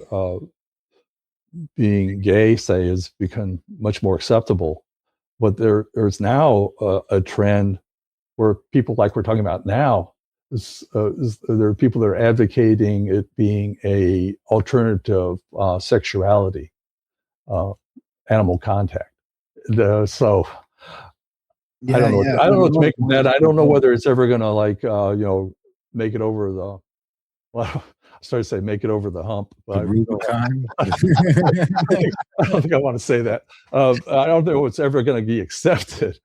being gay, say, has become much more acceptable. But there's now a trend where people like we're talking about now, there are people that are advocating it being a alternative sexuality, animal contact. So I don't know. I don't know what to make of that. I don't know whether it's ever going to make it over the. Well, I started to say make it over the hump. The Rubicon. I don't think I want to say that. I don't know it's ever going to be accepted.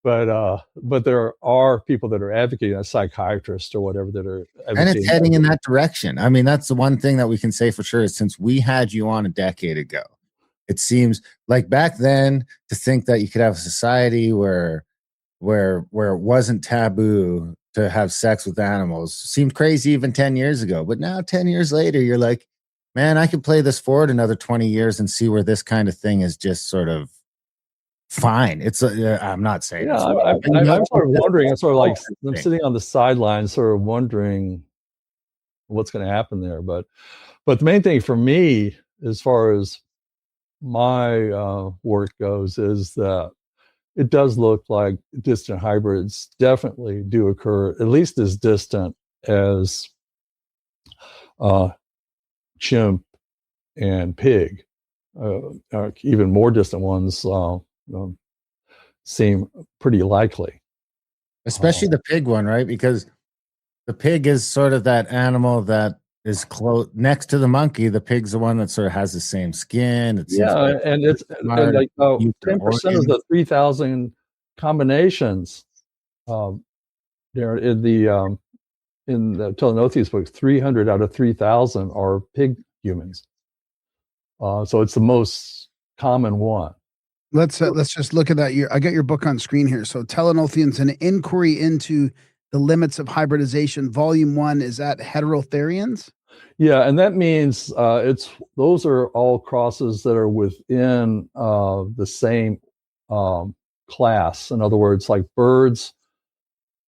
But there are people that are advocating, a psychiatrist or whatever, that are advocating. And it's heading in that direction. I mean, that's the one thing that we can say for sure is since we had you on a decade ago, it seems like back then to think that you could have a society where it wasn't taboo to have sex with animals seemed crazy even 10 years ago. But now 10 years later, you're like, man, I could play this forward another 20 years and see where this kind of thing is just sort of fine. It's I'm not saying. Yeah, I'm sort of wondering. I'm sort of like I'm sitting on the sidelines, sort of wondering what's going to happen there. But the main thing for me, as far as my work goes, is that it does look like distant hybrids definitely do occur, at least as distant as chimp and pig. Even more distant ones seem pretty likely. Especially the pig one, right? Because the pig is sort of that animal that is close next to the monkey. The pig's the one that sort of has the same skin. And it's like 10% of the 3,000 combinations. There in the Telenothians books, 300 out of 3,000 are pig humans. So it's the most common one. Let's just look at that. I got your book on screen here. So Telenothians, an inquiry into the limits of hybridization, volume 1, is that Heterotherians? Yeah, and that means those are all crosses that are within the same class. In other words, like birds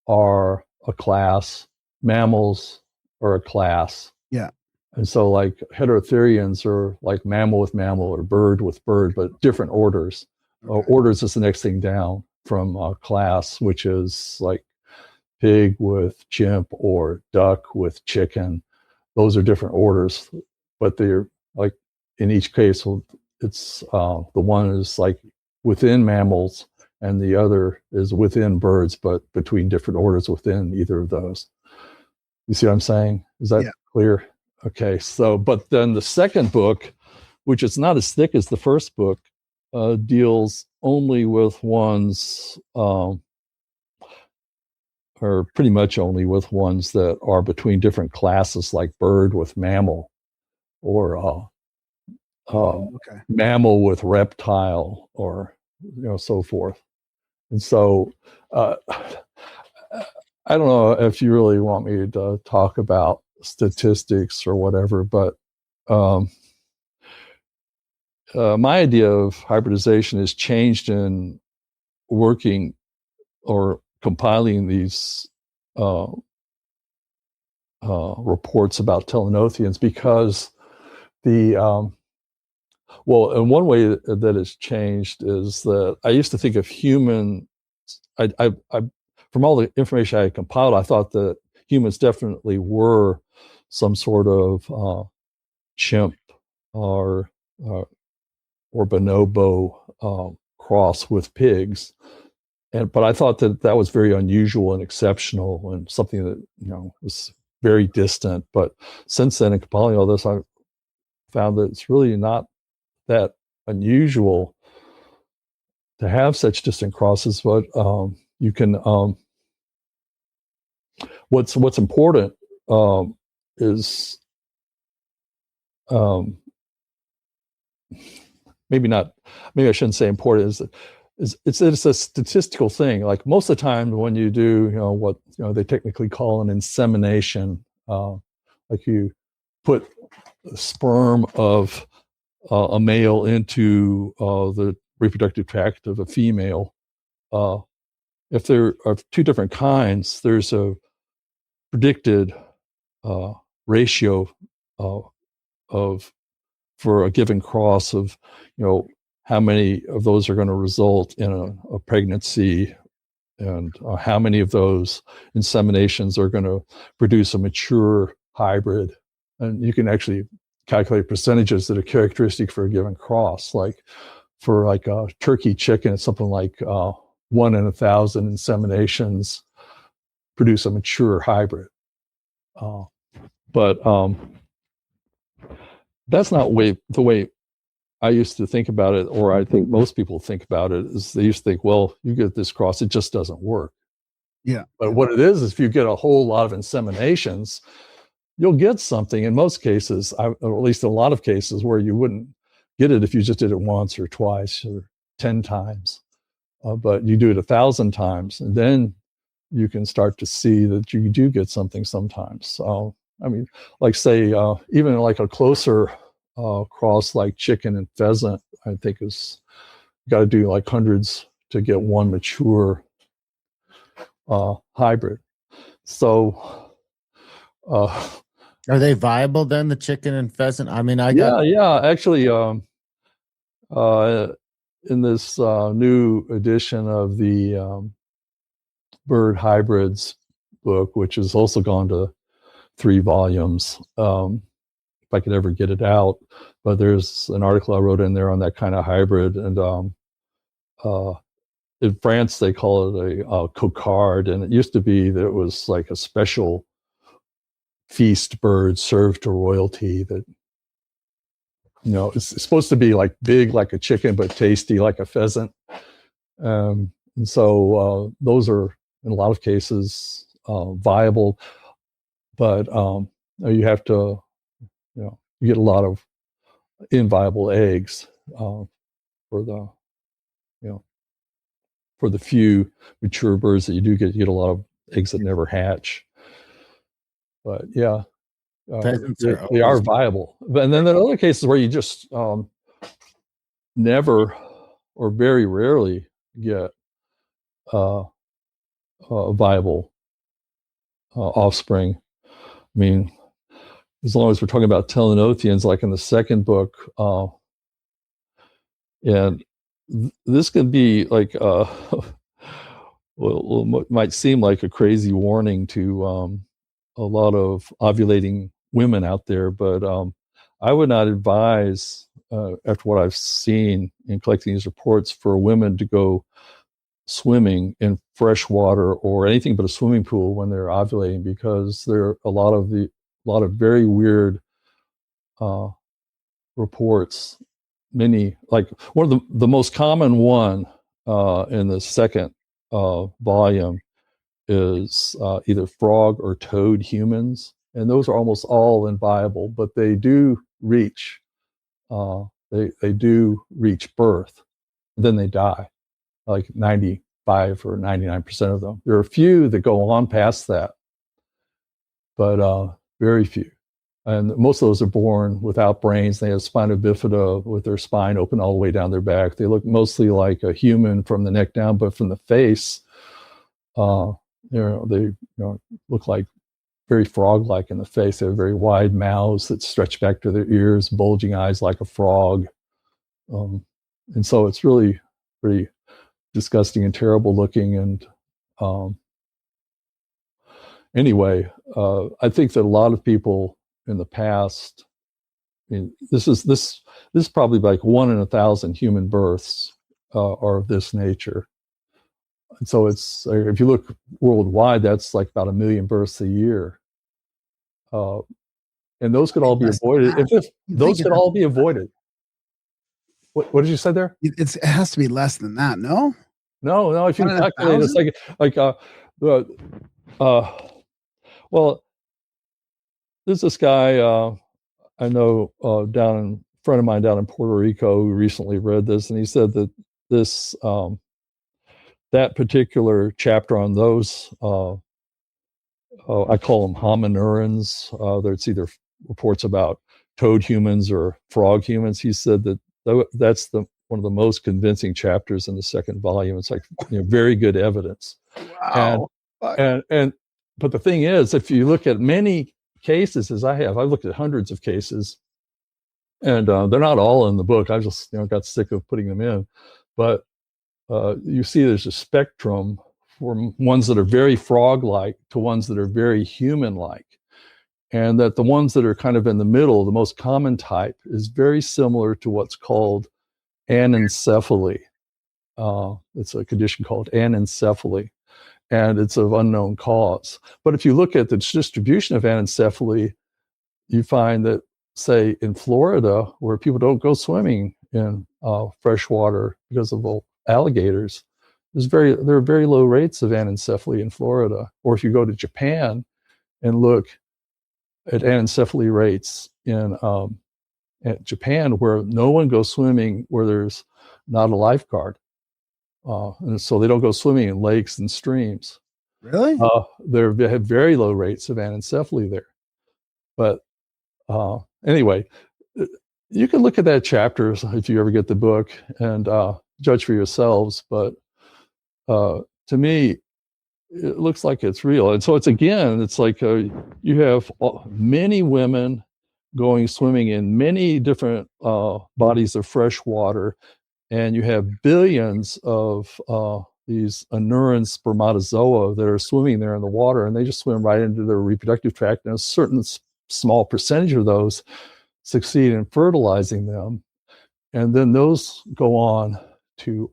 are a class, mammals are a class. Yeah. And so like Heterotherians are like mammal with mammal or bird with bird, but different orders. Orders is the next thing down from class, which is like pig with chimp or duck with chicken. Those are different orders, but they're like in each case, it's the one is like within mammals and the other is within birds, but between different orders within either of those. You see what I'm saying? Is that clear? Okay. So, but then the second book, which is not as thick as the first book, deals only with ones, or pretty much only with ones that are between different classes, like bird with mammal, or mammal with reptile, or so forth. And so, I don't know if you really want me to talk about statistics or whatever, but my idea of hybridization has changed in working or compiling these reports about Telenothians, because and one way that it's changed is that I used to think of I from all the information I compiled, I thought that humans definitely were some sort of chimp or bonobo cross with pigs, but I thought that was very unusual and exceptional and something that was very distant. But since then, in compiling all this, I found that it's really not that unusual to have such distant crosses. But you can what's important is maybe I shouldn't say important, it's a statistical thing. Like most of the time when you do what they technically call an insemination, like you put the sperm of a male into the reproductive tract of a female, if there are two different kinds, there's a predicted ratio for a given cross of how many of those are going to result in a pregnancy, and how many of those inseminations are going to produce a mature hybrid. And you can actually calculate percentages that are characteristic for a given cross. Like for like a turkey chicken, it's something like 1 in 1,000 inseminations produce a mature hybrid. But that's not the way I used to think about it, or I think most people think about it, is they used to think, well, you get this cross, it just doesn't work. Yeah. But what it is if you get a whole lot of inseminations, you'll get something in most cases, or at least in a lot of cases, where you wouldn't get it if you just did it once or twice or 10 times. But you do it 1,000 times, and then you can start to see that you do get something sometimes. So, I mean, like say, even like a closer cross like chicken and pheasant, I think is got to do like hundreds to get one mature hybrid. So, are they viable then, the chicken and pheasant? I mean, actually, in this new edition of the bird hybrids book, which has also gone to 3 volumes, if I could ever get it out, but there's an article I wrote in there on that kind of hybrid, and in France they call it a cocarde, and it used to be that it was like a special feast bird served to royalty that it's supposed to be like big like a chicken but tasty like a pheasant, and so those are in a lot of cases viable, but you have to you get a lot of inviable eggs for the few mature birds that you do get. You get a lot of eggs that never hatch. But they are viable. And then there are other cases where you just never or very rarely get viable offspring. I mean, as long as we're talking about Telenothians, like in the second book, and this could be like well, might seem like a crazy warning to a lot of ovulating women out there, but I would not advise, after what I've seen in collecting these reports, for women to go swimming in fresh water or anything but a swimming pool when they're ovulating, because there are a lot of very weird reports. Many, like one of the most common one in the second volume is either frog or toad humans, and those are almost all inviable, but they do reach they do reach birth, then they die, like 95 or 99% of them. There are a few that go on past that, but very few. And most of those are born without brains. They have spina bifida with their spine open all the way down their back. They look mostly like a human from the neck down, but from the face, they look like very frog-like in the face. They have very wide mouths that stretch back to their ears, bulging eyes like a frog. And so it's really pretty disgusting and terrible looking. And anyway, I think that a lot of people in the past, I mean, this is probably like 1 in 1,000 human births are of this nature. And so it's, if you look worldwide, that's like about 1 million births a year. And those could all be avoided. Those could all be avoided. What did you say there? It has to be less than that, no? No. If you calculate, it's well, there's this guy I know, friend of mine down in Puerto Rico, who recently read this, and he said that this that particular chapter on those, I call them hominurans. There's either reports about toad humans or frog humans. He said that that's one of the most convincing chapters in the second volume. It's like, very good evidence. Wow. But the thing is, if you look at many cases, as I've looked at hundreds of cases, and they're not all in the book. I just got sick of putting them in, but you see there's a spectrum from ones that are very frog-like to ones that are very human-like, and that the ones that are kind of in the middle, the most common type, is very similar to what's called anencephaly. It's a condition called anencephaly, and it's of unknown cause. But if you look at the distribution of anencephaly, you find that, say, in Florida, where people don't go swimming in fresh water because of alligators, there are very low rates of anencephaly in Florida. Or if you go to Japan and look at anencephaly rates in at Japan, where no one goes swimming where there's not a lifeguard, and so they don't go swimming in lakes and streams. Really? They have very low rates of anencephaly there. But anyway, you can look at that chapter if you ever get the book and judge for yourselves. But to me, it looks like it's real. And so it's like you have many women going swimming in many different bodies of fresh water, and you have billions of these anuran spermatozoa that are swimming there in the water, and they just swim right into their reproductive tract, and a certain small percentage of those succeed in fertilizing them, and then those go on to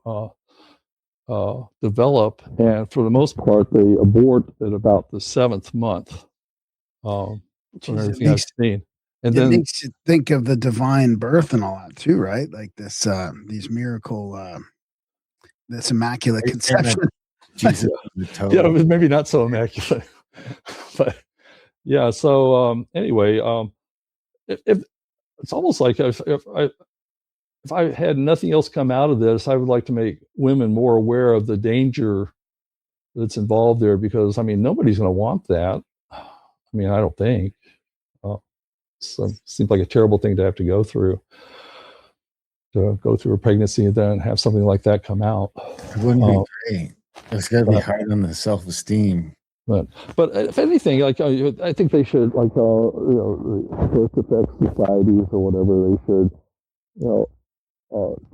develop, and for the most part, they abort at about the 7th month. From everything I've seen, and then makes you think of the divine birth and all that too, right? Like this, these miracle, this immaculate conception. Jesus, yeah, maybe not so immaculate, but yeah. So anyway, if it's almost like if I had nothing else come out of this, I would like to make women more aware of the danger that's involved there, because nobody's going to want that. I don't think. So it seems like a terrible thing to have to go through a pregnancy and then have something like that come out. It wouldn't be great. It's got to be hard on the self-esteem. But if anything, I think they should, birth defect societies or whatever, they should,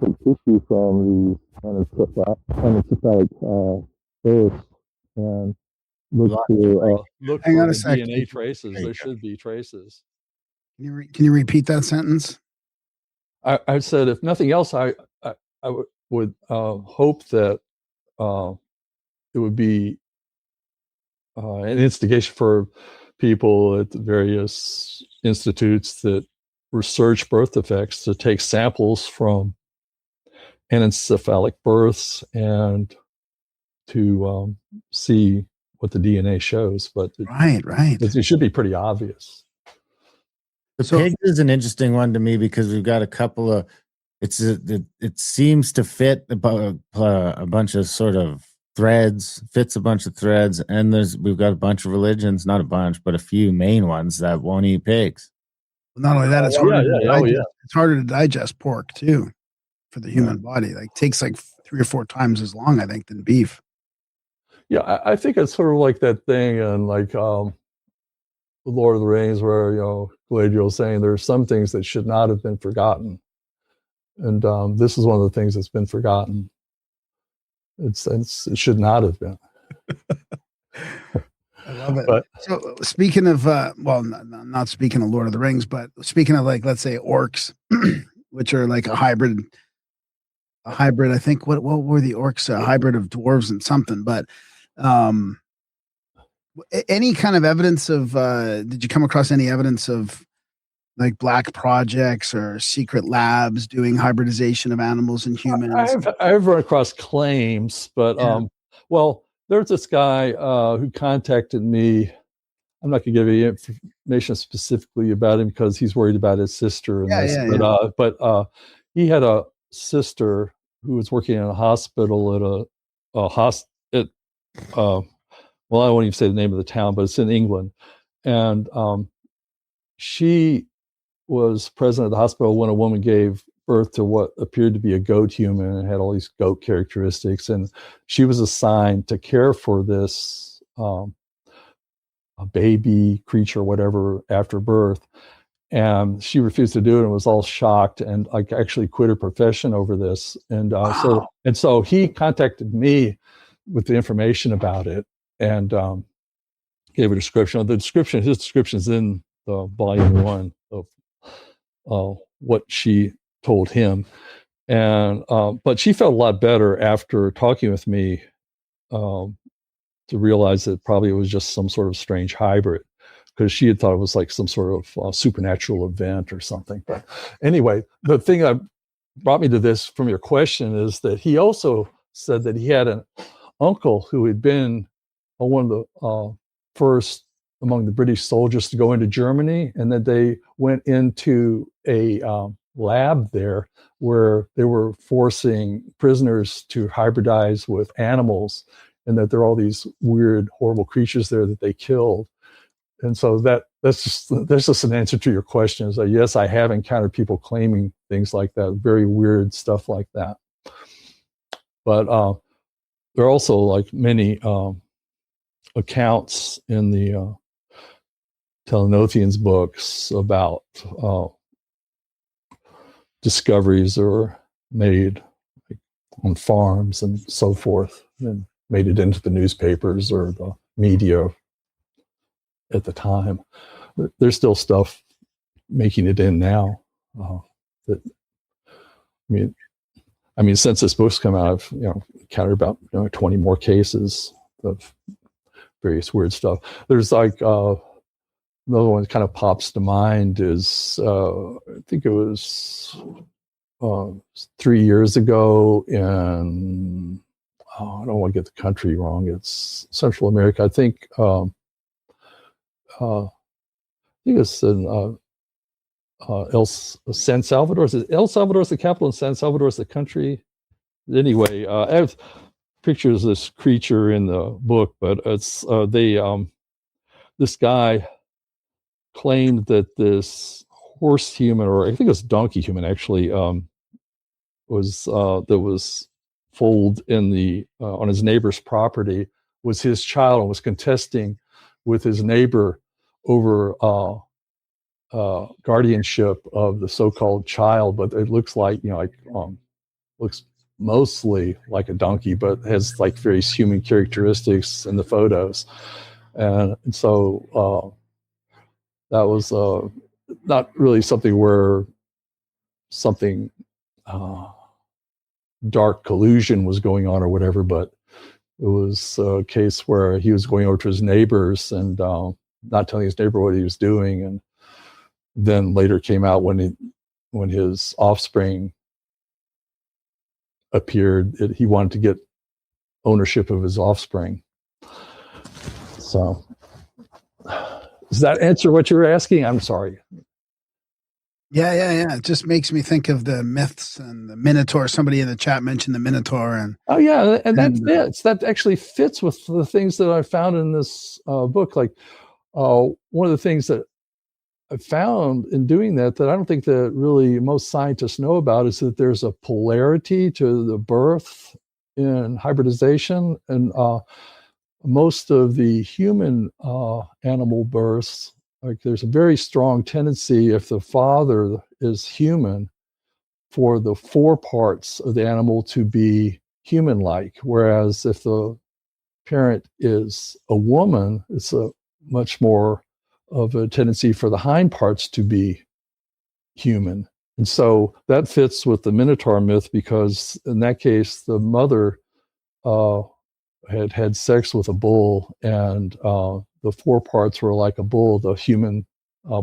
take tissue from the anencefalic births and look Hang for on a the sec. DNA traces. There you There go. should be traces. Can you repeat that sentence? I said, if nothing else, I would hope that it would be an instigation for people at the various institutes that research birth defects to take samples from anencephalic births and to see what the DNA shows. But Right. it should be pretty obvious. The So- pigs is an interesting one to me because we've got a couple of. It seems to fit a bunch of sort of threads, fits a bunch of threads, and we've got a bunch of religions, not a bunch, but a few main ones that won't eat pigs. Not only that, it's Yeah, harder yeah, to oh, digest. yeah. It's harder to digest pork too for the human body. Like takes like 3 or 4 times as long, I think, than beef. Yeah, I think it's sort of like that thing in like The Lord of the Rings, where Galadriel's saying there are some things that should not have been forgotten, and this is one of the things that's been forgotten. It should not have been. I love it. But- So speaking of, not speaking of Lord of the Rings, but speaking of like, let's say orcs, which are like a hybrid. I think what were the orcs? A hybrid of dwarves and something. But any kind of evidence of? Did you come across any evidence of like black projects or secret labs doing hybridization of animals and humans? I've run across claims, but well, there's this guy who contacted me. I'm not going to give you information specifically about him because he's worried about his sister and this. But he had a sister who was working in a hospital well, I won't even say the name of the town, but it's in England, and she was president of the hospital when a woman gave birth to what appeared to be a goat human and had all these goat characteristics, and she was assigned to care for this a baby creature, whatever, after birth. And she refused to do it and was all shocked and like actually quit her profession over this. And so he contacted me with the information about it and gave a description. His description is in the volume 1 of what she told him. And but she felt a lot better after talking with me to realize that probably it was just some sort of strange hybrid, because she had thought it was like some sort of supernatural event or something. But anyway, the thing that brought me to this from your question is that he also said that he had an uncle who had been one of the first among the British soldiers to go into Germany, and that they went into a lab there where they were forcing prisoners to hybridize with animals, and that there are all these weird, horrible creatures there that they killed. And so that's just an answer to your question. Is that yes, I have encountered people claiming things like that, very weird stuff like that. But there are also like many accounts in the Telenothians books about discoveries that were made on farms and so forth, and made it into the newspapers or the media at the time. There's still stuff making it in now. I mean, since this book's come out, I've encountered about 20 more cases of various weird stuff. There's like another one that kind of pops to mind is I think it was 3 years ago in I don't want to get the country wrong. It's Central America. I think it's in San Salvador. Is it El Salvador is the capital and San Salvador is the country? Anyway, I have pictures of this creature in the book, but it's this guy claimed that this horse human, or I think it was donkey human actually, was foaled in the on his neighbor's property, was his child, and was contesting with his neighbor over guardianship of the so-called child, but it looks like, looks mostly like a donkey, but has like very human characteristics in the photos. And so that was not really something where something dark collusion was going on or whatever, but it was a case where he was going over to his neighbors and not telling his neighbor what he was doing. And then later came out when his offspring appeared, he wanted to get ownership of his offspring. So does that answer what you're asking? I'm sorry. Yeah. It just makes me think of the myths and the Minotaur. Somebody in the chat mentioned the Minotaur, and that fits. That actually fits with the things that I found in this book. Like one of the things that I found in doing that I don't think that really most scientists know about is that there's a polarity to the birth in hybridization, and most of the human animal births, like there's a very strong tendency, if the father is human, for the foreparts of the animal to be human-like, whereas if the parent is a woman, it's a much more of a tendency for the hind parts to be human. And so that fits with the Minotaur myth, because in that case, the mother had sex with a bull, and the foreparts were like a bull. The human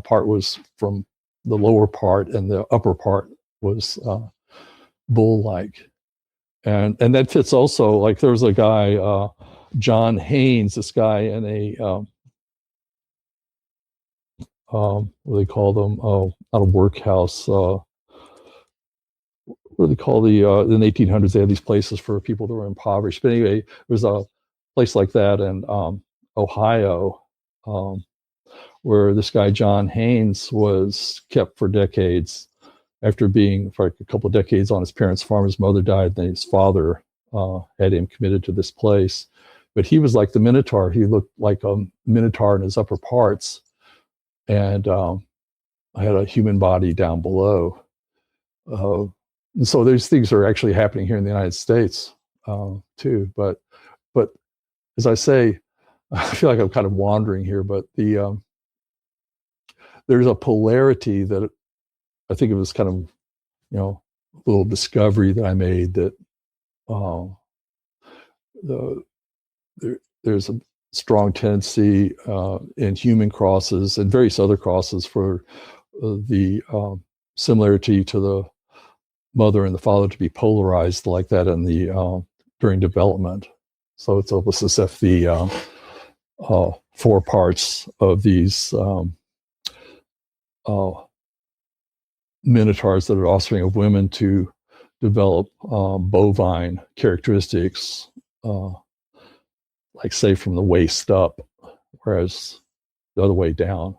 part was from the lower part, and the upper part was bull-like. And that fits also, like there was a guy, John Haynes, this guy in a what do they call them? Not a workhouse. What do they call in the 1800s? They had these places for people that were impoverished. But anyway, it was a place like that in Ohio, where this guy John Haynes was kept for decades. After being for like a couple of decades on his parents' farm, his mother died, and his father had him committed to this place. But he was like the Minotaur. He looked like a Minotaur in his upper parts, and I had a human body down below. And so these things are actually happening here in the United States too. But as I say, I feel like I'm kind of wandering here. But there's a polarity that I think it was kind of, a little discovery that I made, that there's a strong tendency in human crosses and various other crosses for the similarity to the mother and the father to be polarized like that in the during development. So it's almost as if the four parts of these minotaurs that are offspring of women to develop bovine characteristics, like say from the waist up, whereas the other way down.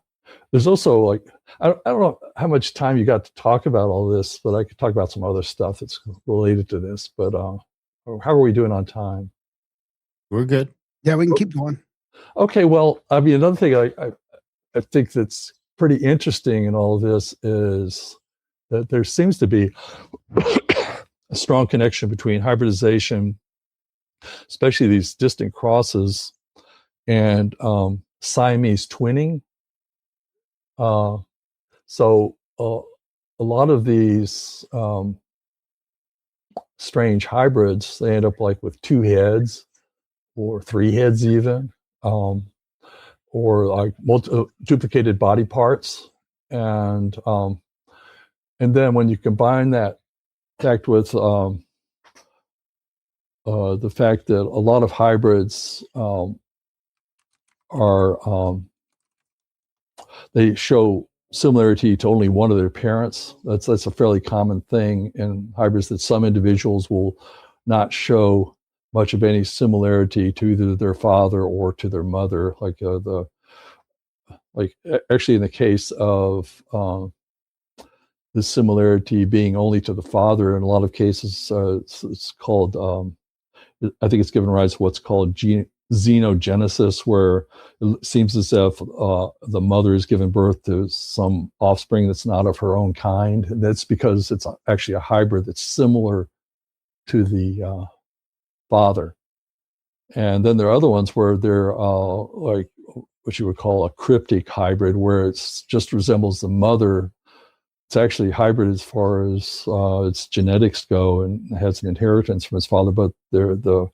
There's also like, I don't know how much time you got to talk about all this, but I could talk about some other stuff that's related to this. But how are we doing on time? We're good. Yeah, we can keep going. Okay, well, I mean, another thing I think that's pretty interesting in all of this is that there seems to be a strong connection between hybridization, especially these distant crosses, and Siamese twinning. So a lot of these strange hybrids, they end up like with two heads or three heads even, or like duplicated body parts. And then when you combine that fact with the fact that a lot of hybrids they show similarity to only one of their parents. That's a fairly common thing in hybrids, that some individuals will not show much of any similarity to either their father or to their mother. Actually in the case of the similarity being only to the father, in a lot of cases it's called I think it's given rise to what's called xenogenesis, where it seems as if the mother is giving birth to some offspring that's not of her own kind. And that's because it's actually a hybrid that's similar to the father. And then there are other ones where they're like what you would call a cryptic hybrid, where it's just resembles the mother. It's actually hybrid as far as its genetics go, and has an inheritance from its father, but the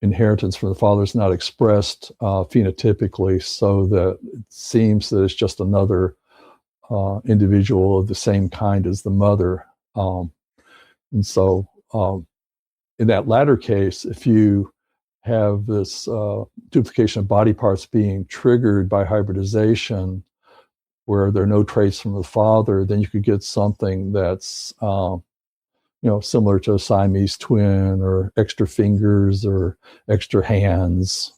inheritance from the father is not expressed phenotypically, so that it seems that it's just another individual of the same kind as the mother. And so in that latter case, if you have this duplication of body parts being triggered by hybridization, where there are no traits from the father, then you could get something that's similar to a Siamese twin, or extra fingers or extra hands,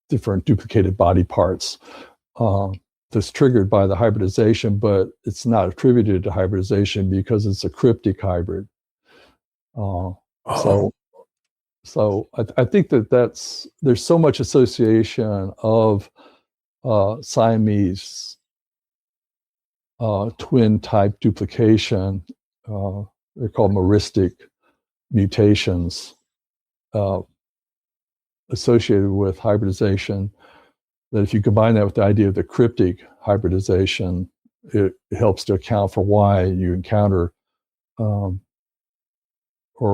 different duplicated body parts that's triggered by the hybridization, but it's not attributed to hybridization because it's a cryptic hybrid. So I think there's so much association of Siamese twin type duplication. They're called meristic mutations associated with hybridization, that if you combine that with the idea of the cryptic hybridization, it helps to account for why you encounter or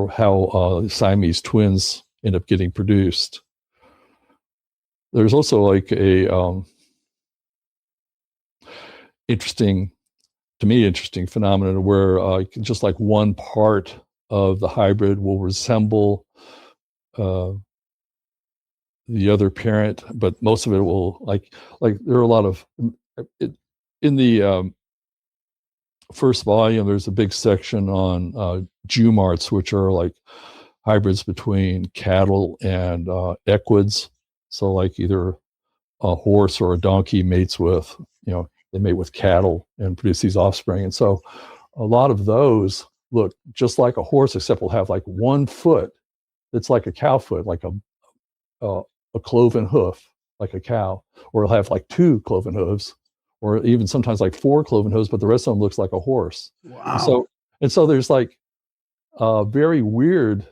how Siamese twins end up getting produced. There's also like a interesting phenomenon where just like one part of the hybrid will resemble the other parent, but most of it will like there are a lot of in the first volume. There's a big section on Jumarts, which are like hybrids between cattle and equids. So like either a horse or a donkey mates with, they mate with cattle and produce these offspring. And so a lot of those look just like a horse, except will have like one foot that's like a cow foot, like a cloven hoof, like a cow, or it'll have like two cloven hooves, or even sometimes like four cloven hooves, but the rest of them looks like a horse. Wow. And so there's like very weird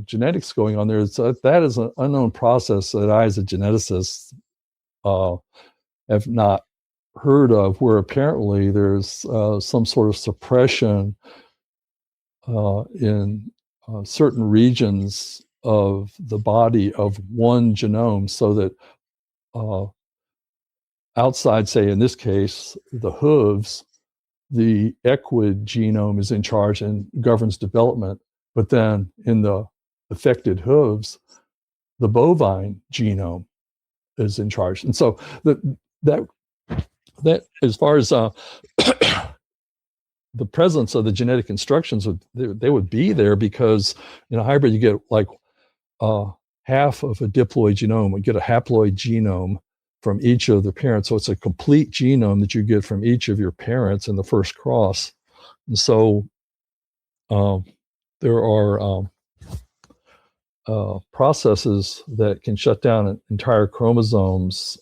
genetics going on there. So that is an unknown process that I, as a geneticist, have not heard of, where apparently there's some sort of suppression in certain regions of the body of one genome, so that outside, say in this case, the hooves, the equid genome is in charge and governs development, but then in the affected hooves, the bovine genome is in charge. And so that as far as the presence of the genetic instructions, they would be there, because in a hybrid you get like half of a diploid genome. We get a haploid genome from each of the parents. So it's a complete genome that you get from each of your parents in the first cross. And so there are processes that can shut down entire chromosomes.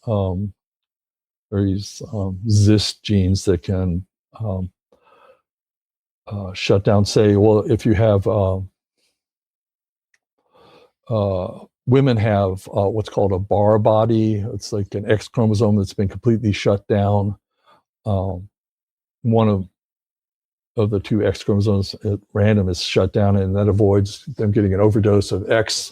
These ZIS genes that can shut down, say, well, if you have women have what's called a bar body. It's like an X chromosome that's been completely shut down. One of the two X chromosomes at random is shut down, and that avoids them getting an overdose of X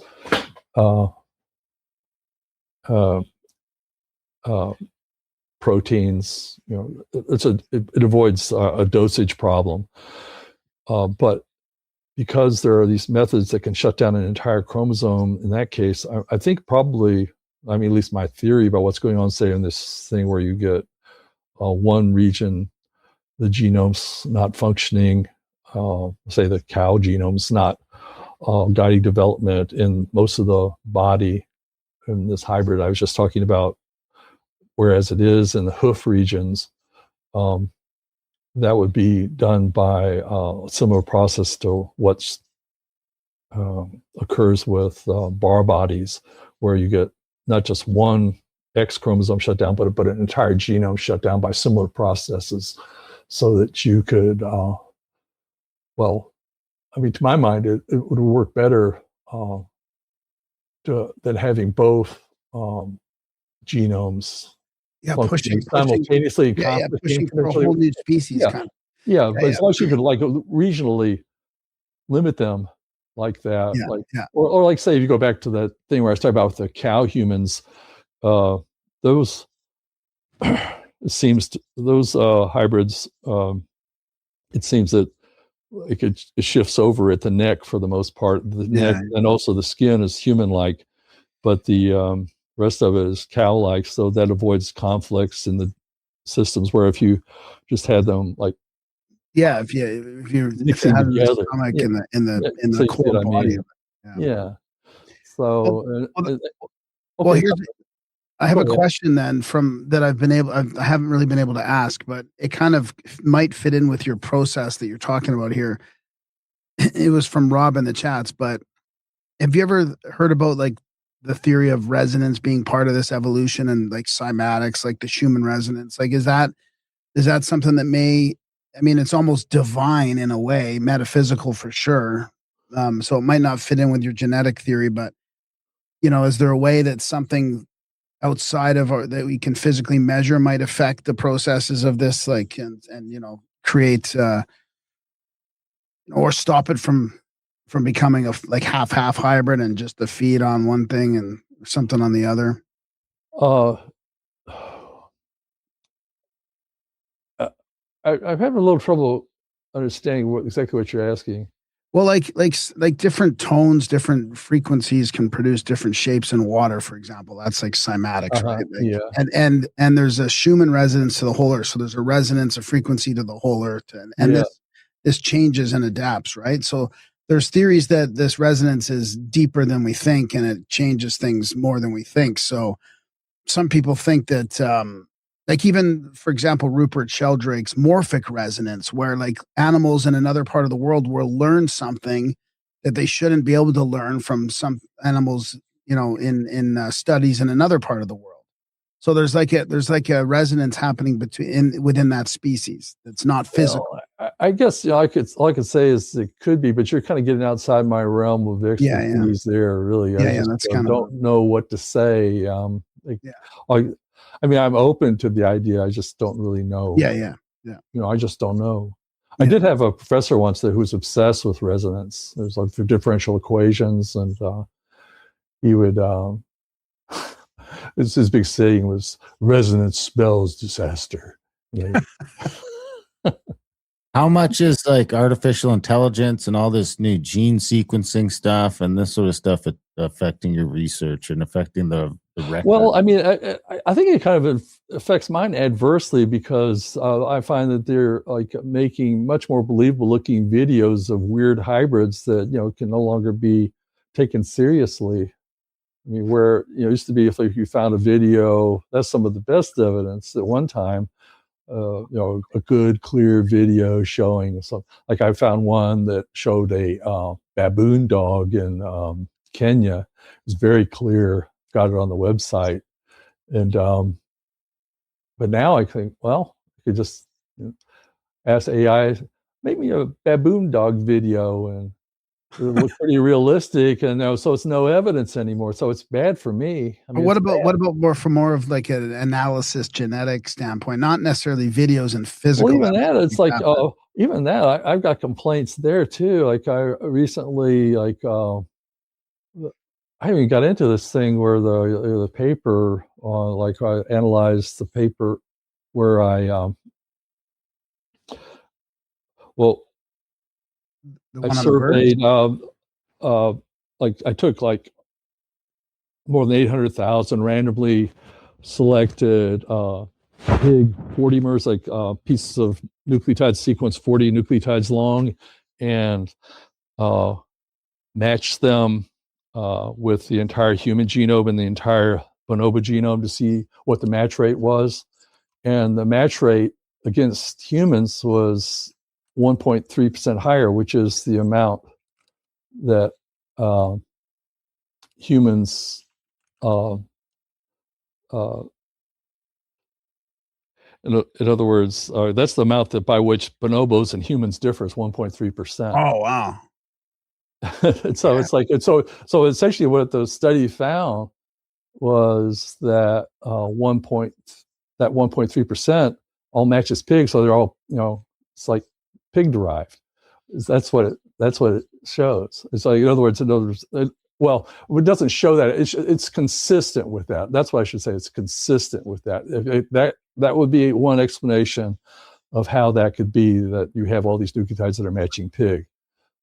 proteins. It avoids a dosage problem. But because there are these methods that can shut down an entire chromosome, in that case, I think probably, at least my theory about what's going on, say, in this thing where you get one region, the genome's not functioning, say the cow genome's not guiding development in most of the body in this hybrid I was just talking about, whereas it is in the hoof regions. That would be done by a similar process to what's occurs with bar bodies, where you get not just one X chromosome shut down, but an entire genome shut down by similar processes, so that you could, well, I mean, to my mind, it would work better than having both genomes functioning simultaneously and pushing for a whole new species. Yeah, but as long as you could like regionally limit them like that, or like say if you go back to that thing where I was talking about with the cow humans, those those hybrids, it seems that it shifts over at the neck for the most part. The neck and also the skin is human-like, but the rest of it is cow-like. So that avoids conflicts in the systems. Where if you just had them like, if you mixing had together, the stomach in the core body. So well, I have a question then I haven't really been able to ask, but it kind of might fit in with your process that you're talking about here. It was from Rob in the chats, but have you ever heard about like the theory of resonance being part of this evolution, and like cymatics, like the Schumann resonance? Like, is that something that it's almost divine in a way, metaphysical for sure. So it might not fit in with your genetic theory, but is there a way that something outside of that we can physically measure might affect the processes of this, like, and create or stop it from becoming a like half hybrid and just the feed on one thing and something on the other? I'm having a little trouble understanding exactly what you're asking. Well, like different tones, different frequencies can produce different shapes in water, for example. That's like cymatics, right? Like, and there's a Schumann resonance to the whole Earth. So there's a resonance, a frequency to the whole Earth, and this changes and adapts, right? So there's theories that this resonance is deeper than we think, and it changes things more than we think. So some people think that, like even, for example, Rupert Sheldrake's morphic resonance, where like animals in another part of the world will learn something that they shouldn't be able to learn from some animals, in studies in another part of the world. So there's like a resonance happening within that species that's not physical. I guess all I could say is it could be, but you're kind of getting outside my realm of expertise there. Really, I just don't know what to say. I mean, I'm open to the idea. I just don't really know. I just don't know. I did have a professor once who was obsessed with resonance. There's like the differential equations, and he would. His big saying was, "Resonance spells disaster." How much is like artificial intelligence and all this new gene sequencing stuff and this sort of stuff affecting your research and affecting the record? Well, I mean, I think it kind of affects mine adversely, because I find that they're like making much more believable looking videos of weird hybrids that can no longer be taken seriously. I mean, where it used to be if you found a video, that's some of the best evidence at one time. A good clear video showing something. Like I found one that showed a baboon dog in Kenya. It was very clear. Got it on the website, and but now I think, well, I could just ask AI, make me a baboon dog video, and it looked pretty realistic, and so it's no evidence anymore. So it's bad for me. I mean, what about more of like an analysis genetic standpoint, not necessarily videos and physical? Well, even that, it's like even that, I've got complaints there too. Like I recently, I even got into this thing where the paper, like I analyzed the paper where I surveyed, like I took like more than 800,000 randomly selected big 40mers, like pieces of nucleotide sequence 40 nucleotides long, and matched them with the entire human genome and the entire bonobo genome to see what the match rate was. And the match rate against humans was 1.3% higher, which is the amount that humans, uh, in other words, that's the amount that by which bonobos and humans differ is 1.3%. Oh, wow. And so it's like, so essentially what the study found was that 1.3% all matches pigs, so they're all, it's like pig derived. That's what it shows. It's like, in other words, well, it doesn't show that. It's consistent with that. That's what I should say. It's consistent with that. That would be one explanation of how that could be, that you have all these nucleotides that are matching pig.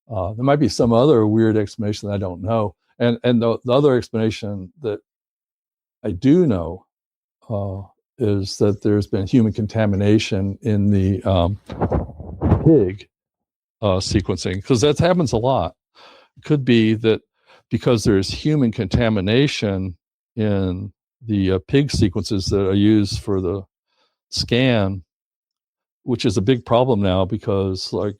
There might be some other weird explanation that I don't know. And the other explanation that I do know is that there's been human contamination in the pig sequencing, because that happens a lot. It could be that because there's human contamination in the pig sequences that are used for the scan, which is a big problem now, because like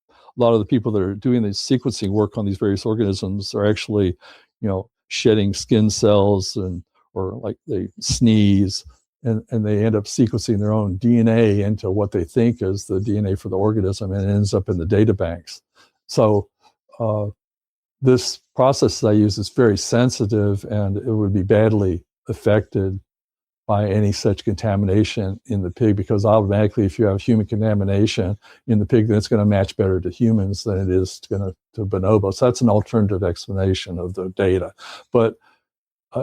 a lot of the people that are doing this sequencing work on these various organisms are actually, shedding skin cells, or like they sneeze, and they end up sequencing their own DNA into what they think is the DNA for the organism, and it ends up in the data banks. So this process that I use is very sensitive, and it would be badly affected by any such contamination in the pig, because automatically, if you have human contamination in the pig, then it's going to match better to humans than it is to bonobos. So that's an alternative explanation of the data. But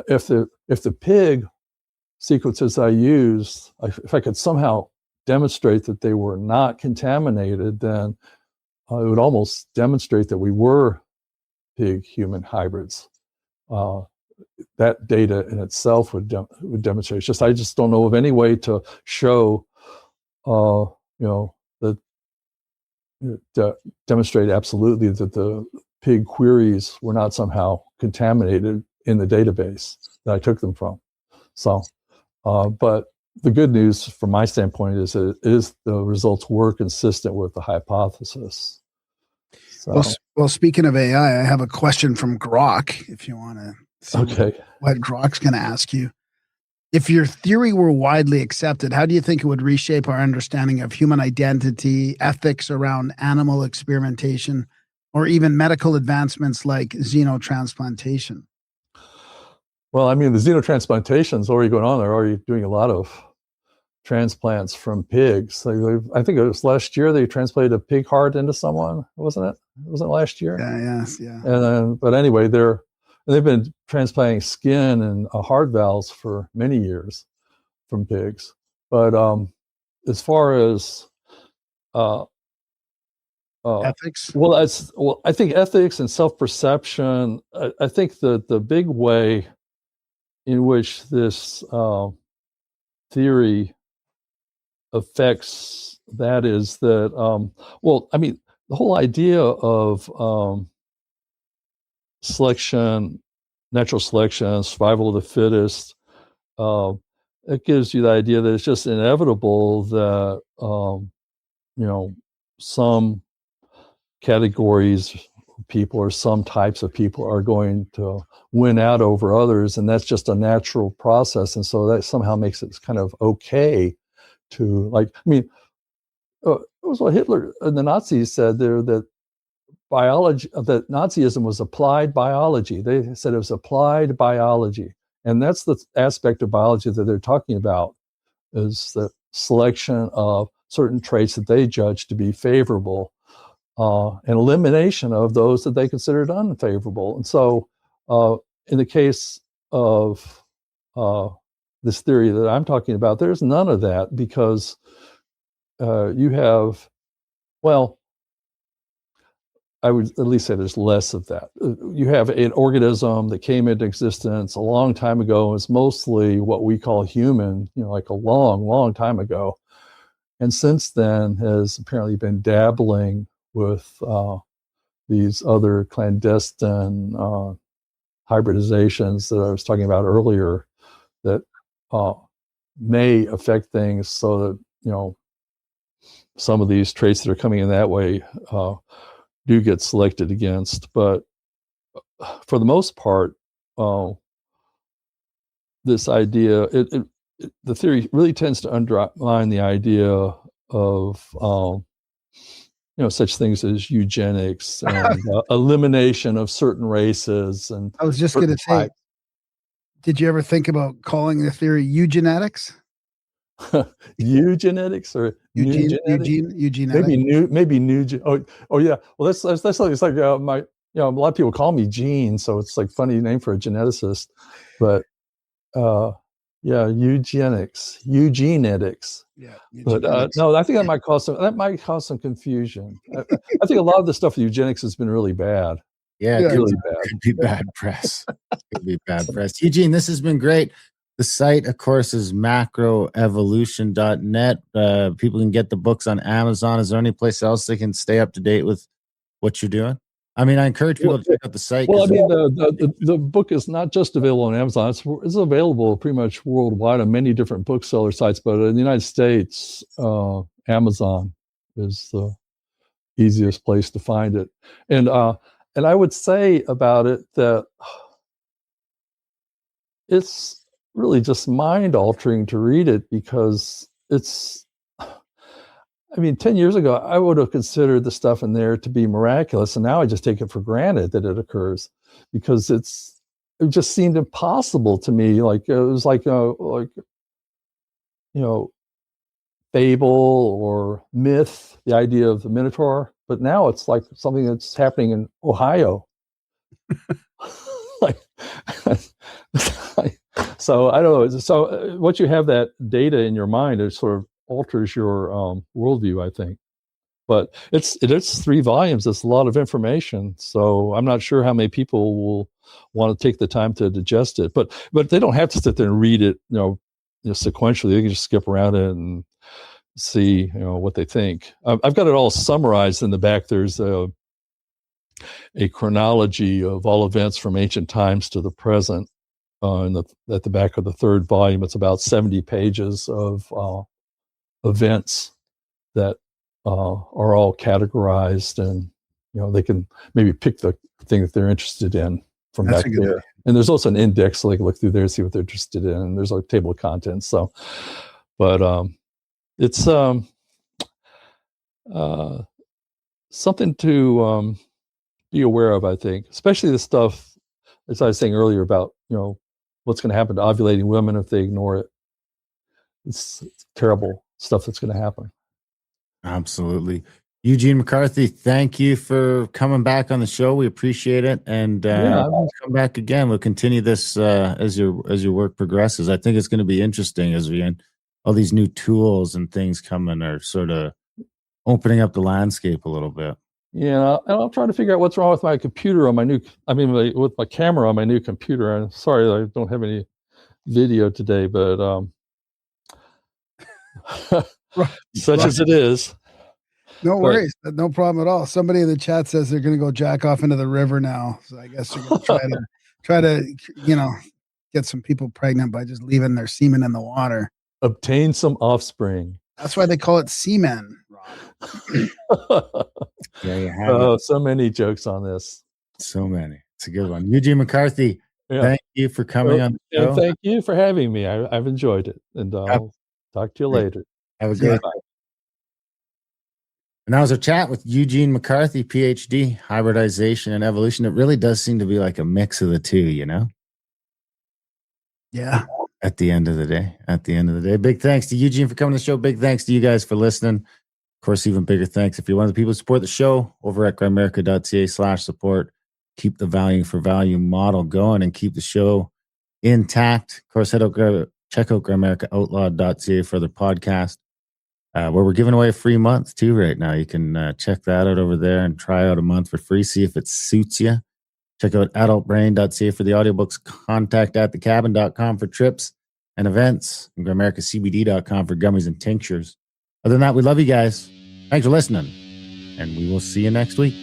if the pig sequences I used, if I could somehow demonstrate that they were not contaminated, then it would almost demonstrate that we were pig-human hybrids. That data in itself would demonstrate. I just don't know of any way to show, demonstrate absolutely that the pig queries were not somehow contaminated in the database that I took them from. So, but the good news from my standpoint is that the results were consistent with the hypothesis. So. Well, speaking of AI, I have a question from Grok, if you want to see what Grok's going to ask you. If your theory were widely accepted, how do you think it would reshape our understanding of human identity, ethics around animal experimentation, or even medical advancements like xenotransplantation? Well, I mean, the xenotransplantation is already going on. They're already doing a lot of transplants from pigs. I think it was last year they transplanted a pig heart into someone, wasn't it? Wasn't it last year? Yeah. But anyway, they've been transplanting skin and heart valves for many years from pigs. But as far as ethics, I think ethics and self-perception. I think the big way in which this theory affects that is that, the whole idea of selection, natural selection, survival of the fittest, it gives you the idea that it's just inevitable that, some categories of people or some types of people are going to win out over others, and that's just a natural process. And so that somehow makes it kind of okay to, it was what Hitler and the Nazis said there, that biology, that Nazism was applied biology. They said it was applied biology. And that's the aspect of biology that they're talking about, is the selection of certain traits that they judge to be favorable, and elimination of those that they considered unfavorable. And so in the case of this theory that I'm talking about, there's none of that, because you have, I would at least say there's less of that. You have an organism that came into existence a long time ago, and it's mostly what we call human, like a long, long time ago. And since then has apparently been dabbling with these other clandestine hybridizations that I was talking about earlier, that may affect things so that, some of these traits that are coming in that way do get selected against. But for the most part, this idea, the theory really tends to undermine the idea of such things as eugenics and elimination of certain races. And I was just going to say, did you ever think about calling the theory eugenetics? Eugenetics or Eugenetics? maybe new. Oh yeah. Well, that's like, it's like a lot of people call me Gene, so it's like funny name for a geneticist, but eugenics. Yeah, but no, I think that might cause some confusion. I think a lot of the stuff with eugenics has been really bad. Yeah, really bad. Could be bad press. Could be bad press. Eugene, this has been great. The site, of course, is macroevolution.net. People can get the books on Amazon. Is there any place else they can stay up to date with what you're doing? I mean, I encourage people to check out the site. Well, I mean, the book is not just available on Amazon. It's available pretty much worldwide on many different bookseller sites. But in the United States, Amazon is the easiest place to find it. And I would say about it that it's really just mind-altering to read it, because it's, I mean, 10 years ago, I would have considered the stuff in there to be miraculous, and now I just take it for granted that it occurs, because it just seemed impossible to me. Like, it was like fable or myth, the idea of the Minotaur, but now it's like something that's happening in Ohio. So I don't know. So once you have that data in your mind, it sort of alters your worldview, I think. But it's 3 volumes. It's a lot of information. So I'm not sure how many people will want to take the time to digest it. But they don't have to sit there and read it, sequentially. They can just skip around it and see, what they think. I've got it all summarized in the back. There's a chronology of all events from ancient times to the present. At the back of the 3rd volume, it's about 70 pages of events that are all categorized, and they can maybe pick the thing that they're interested in from back there. Idea. And there's also an index, so they can look through there and see what they're interested in. And there's a table of contents. So, but it's something to be aware of, I think, especially the stuff, as I was saying earlier, about what's going to happen to ovulating women if they ignore it. It's terrible stuff that's going to happen. Absolutely. Eugene McCarthy, thank you for coming back on the show. We appreciate it. And come back again. We'll continue this as your work progresses. I think it's going to be interesting as all these new tools and things coming are sort of opening up the landscape a little bit. Yeah, and I'll try to figure out what's wrong with my computer on with my camera on my new computer. I'm sorry I don't have any video today, but such as it is. No worries. No problem at all. Somebody in the chat says they're going to go jack off into the river now. So I guess they're going to try to get some people pregnant by just leaving their semen in the water. Obtain some offspring. That's why they call it semen. So many jokes on this. So many. It's a good one. Eugene McCarthy, thank you for coming on the show. And thank you for having me. I've enjoyed it. And I'll talk to you later. Have a good night. And that was our chat with Eugene McCarthy, Ph.D., Hybridization and Evolution. It really does seem to be like a mix of the two, Yeah. At the end of the day. Big thanks to Eugene for coming to the show. Big thanks to you guys for listening. Of course, even bigger thanks if you're one of the people who support the show over at grimerica.ca/support. Keep the value for value model going and keep the show intact. Of course, check out grimericaoutlaw.ca for their podcast, where we're giving away a free month too right now. You can check that out over there and try out a month for free. See if it suits you. Check out adultbrain.ca for the audiobooks. Contact@thecabin.com for trips and events. And grimericacbd.com for gummies and tinctures. Other than that, we love you guys. Thanks for listening. And we will see you next week.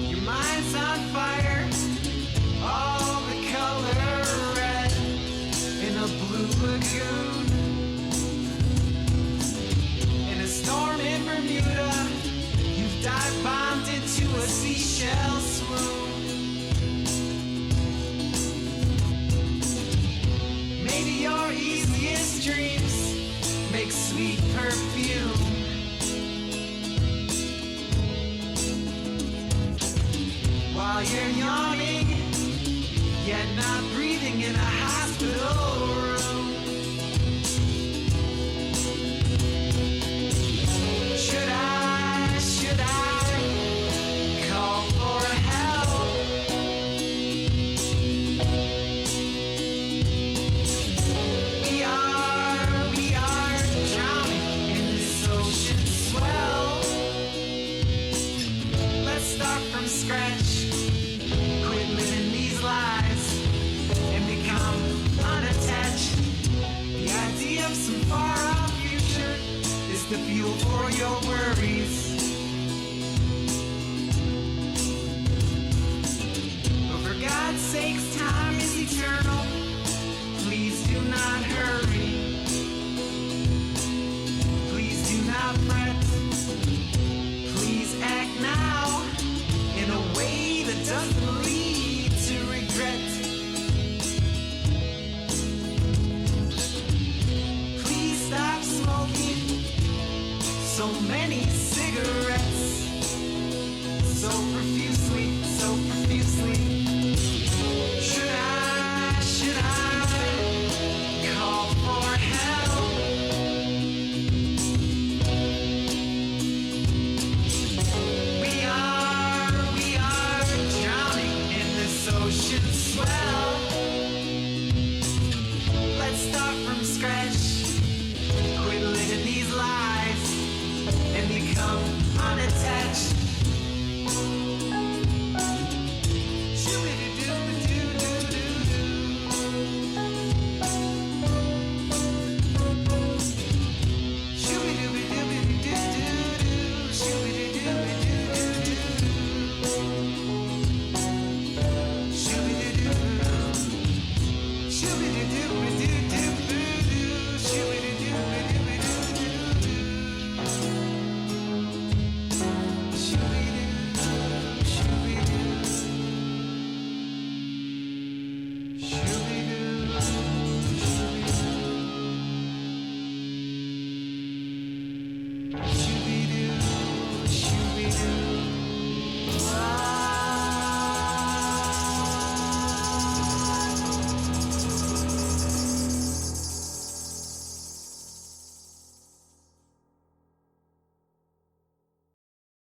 Your mind's on fire, all the color red. for your worries. But for God's sakes, time is eternal. Please do not hurry. Please do not fret. Please act now in a way that doesn't lead to regret. Please stop smoking. So many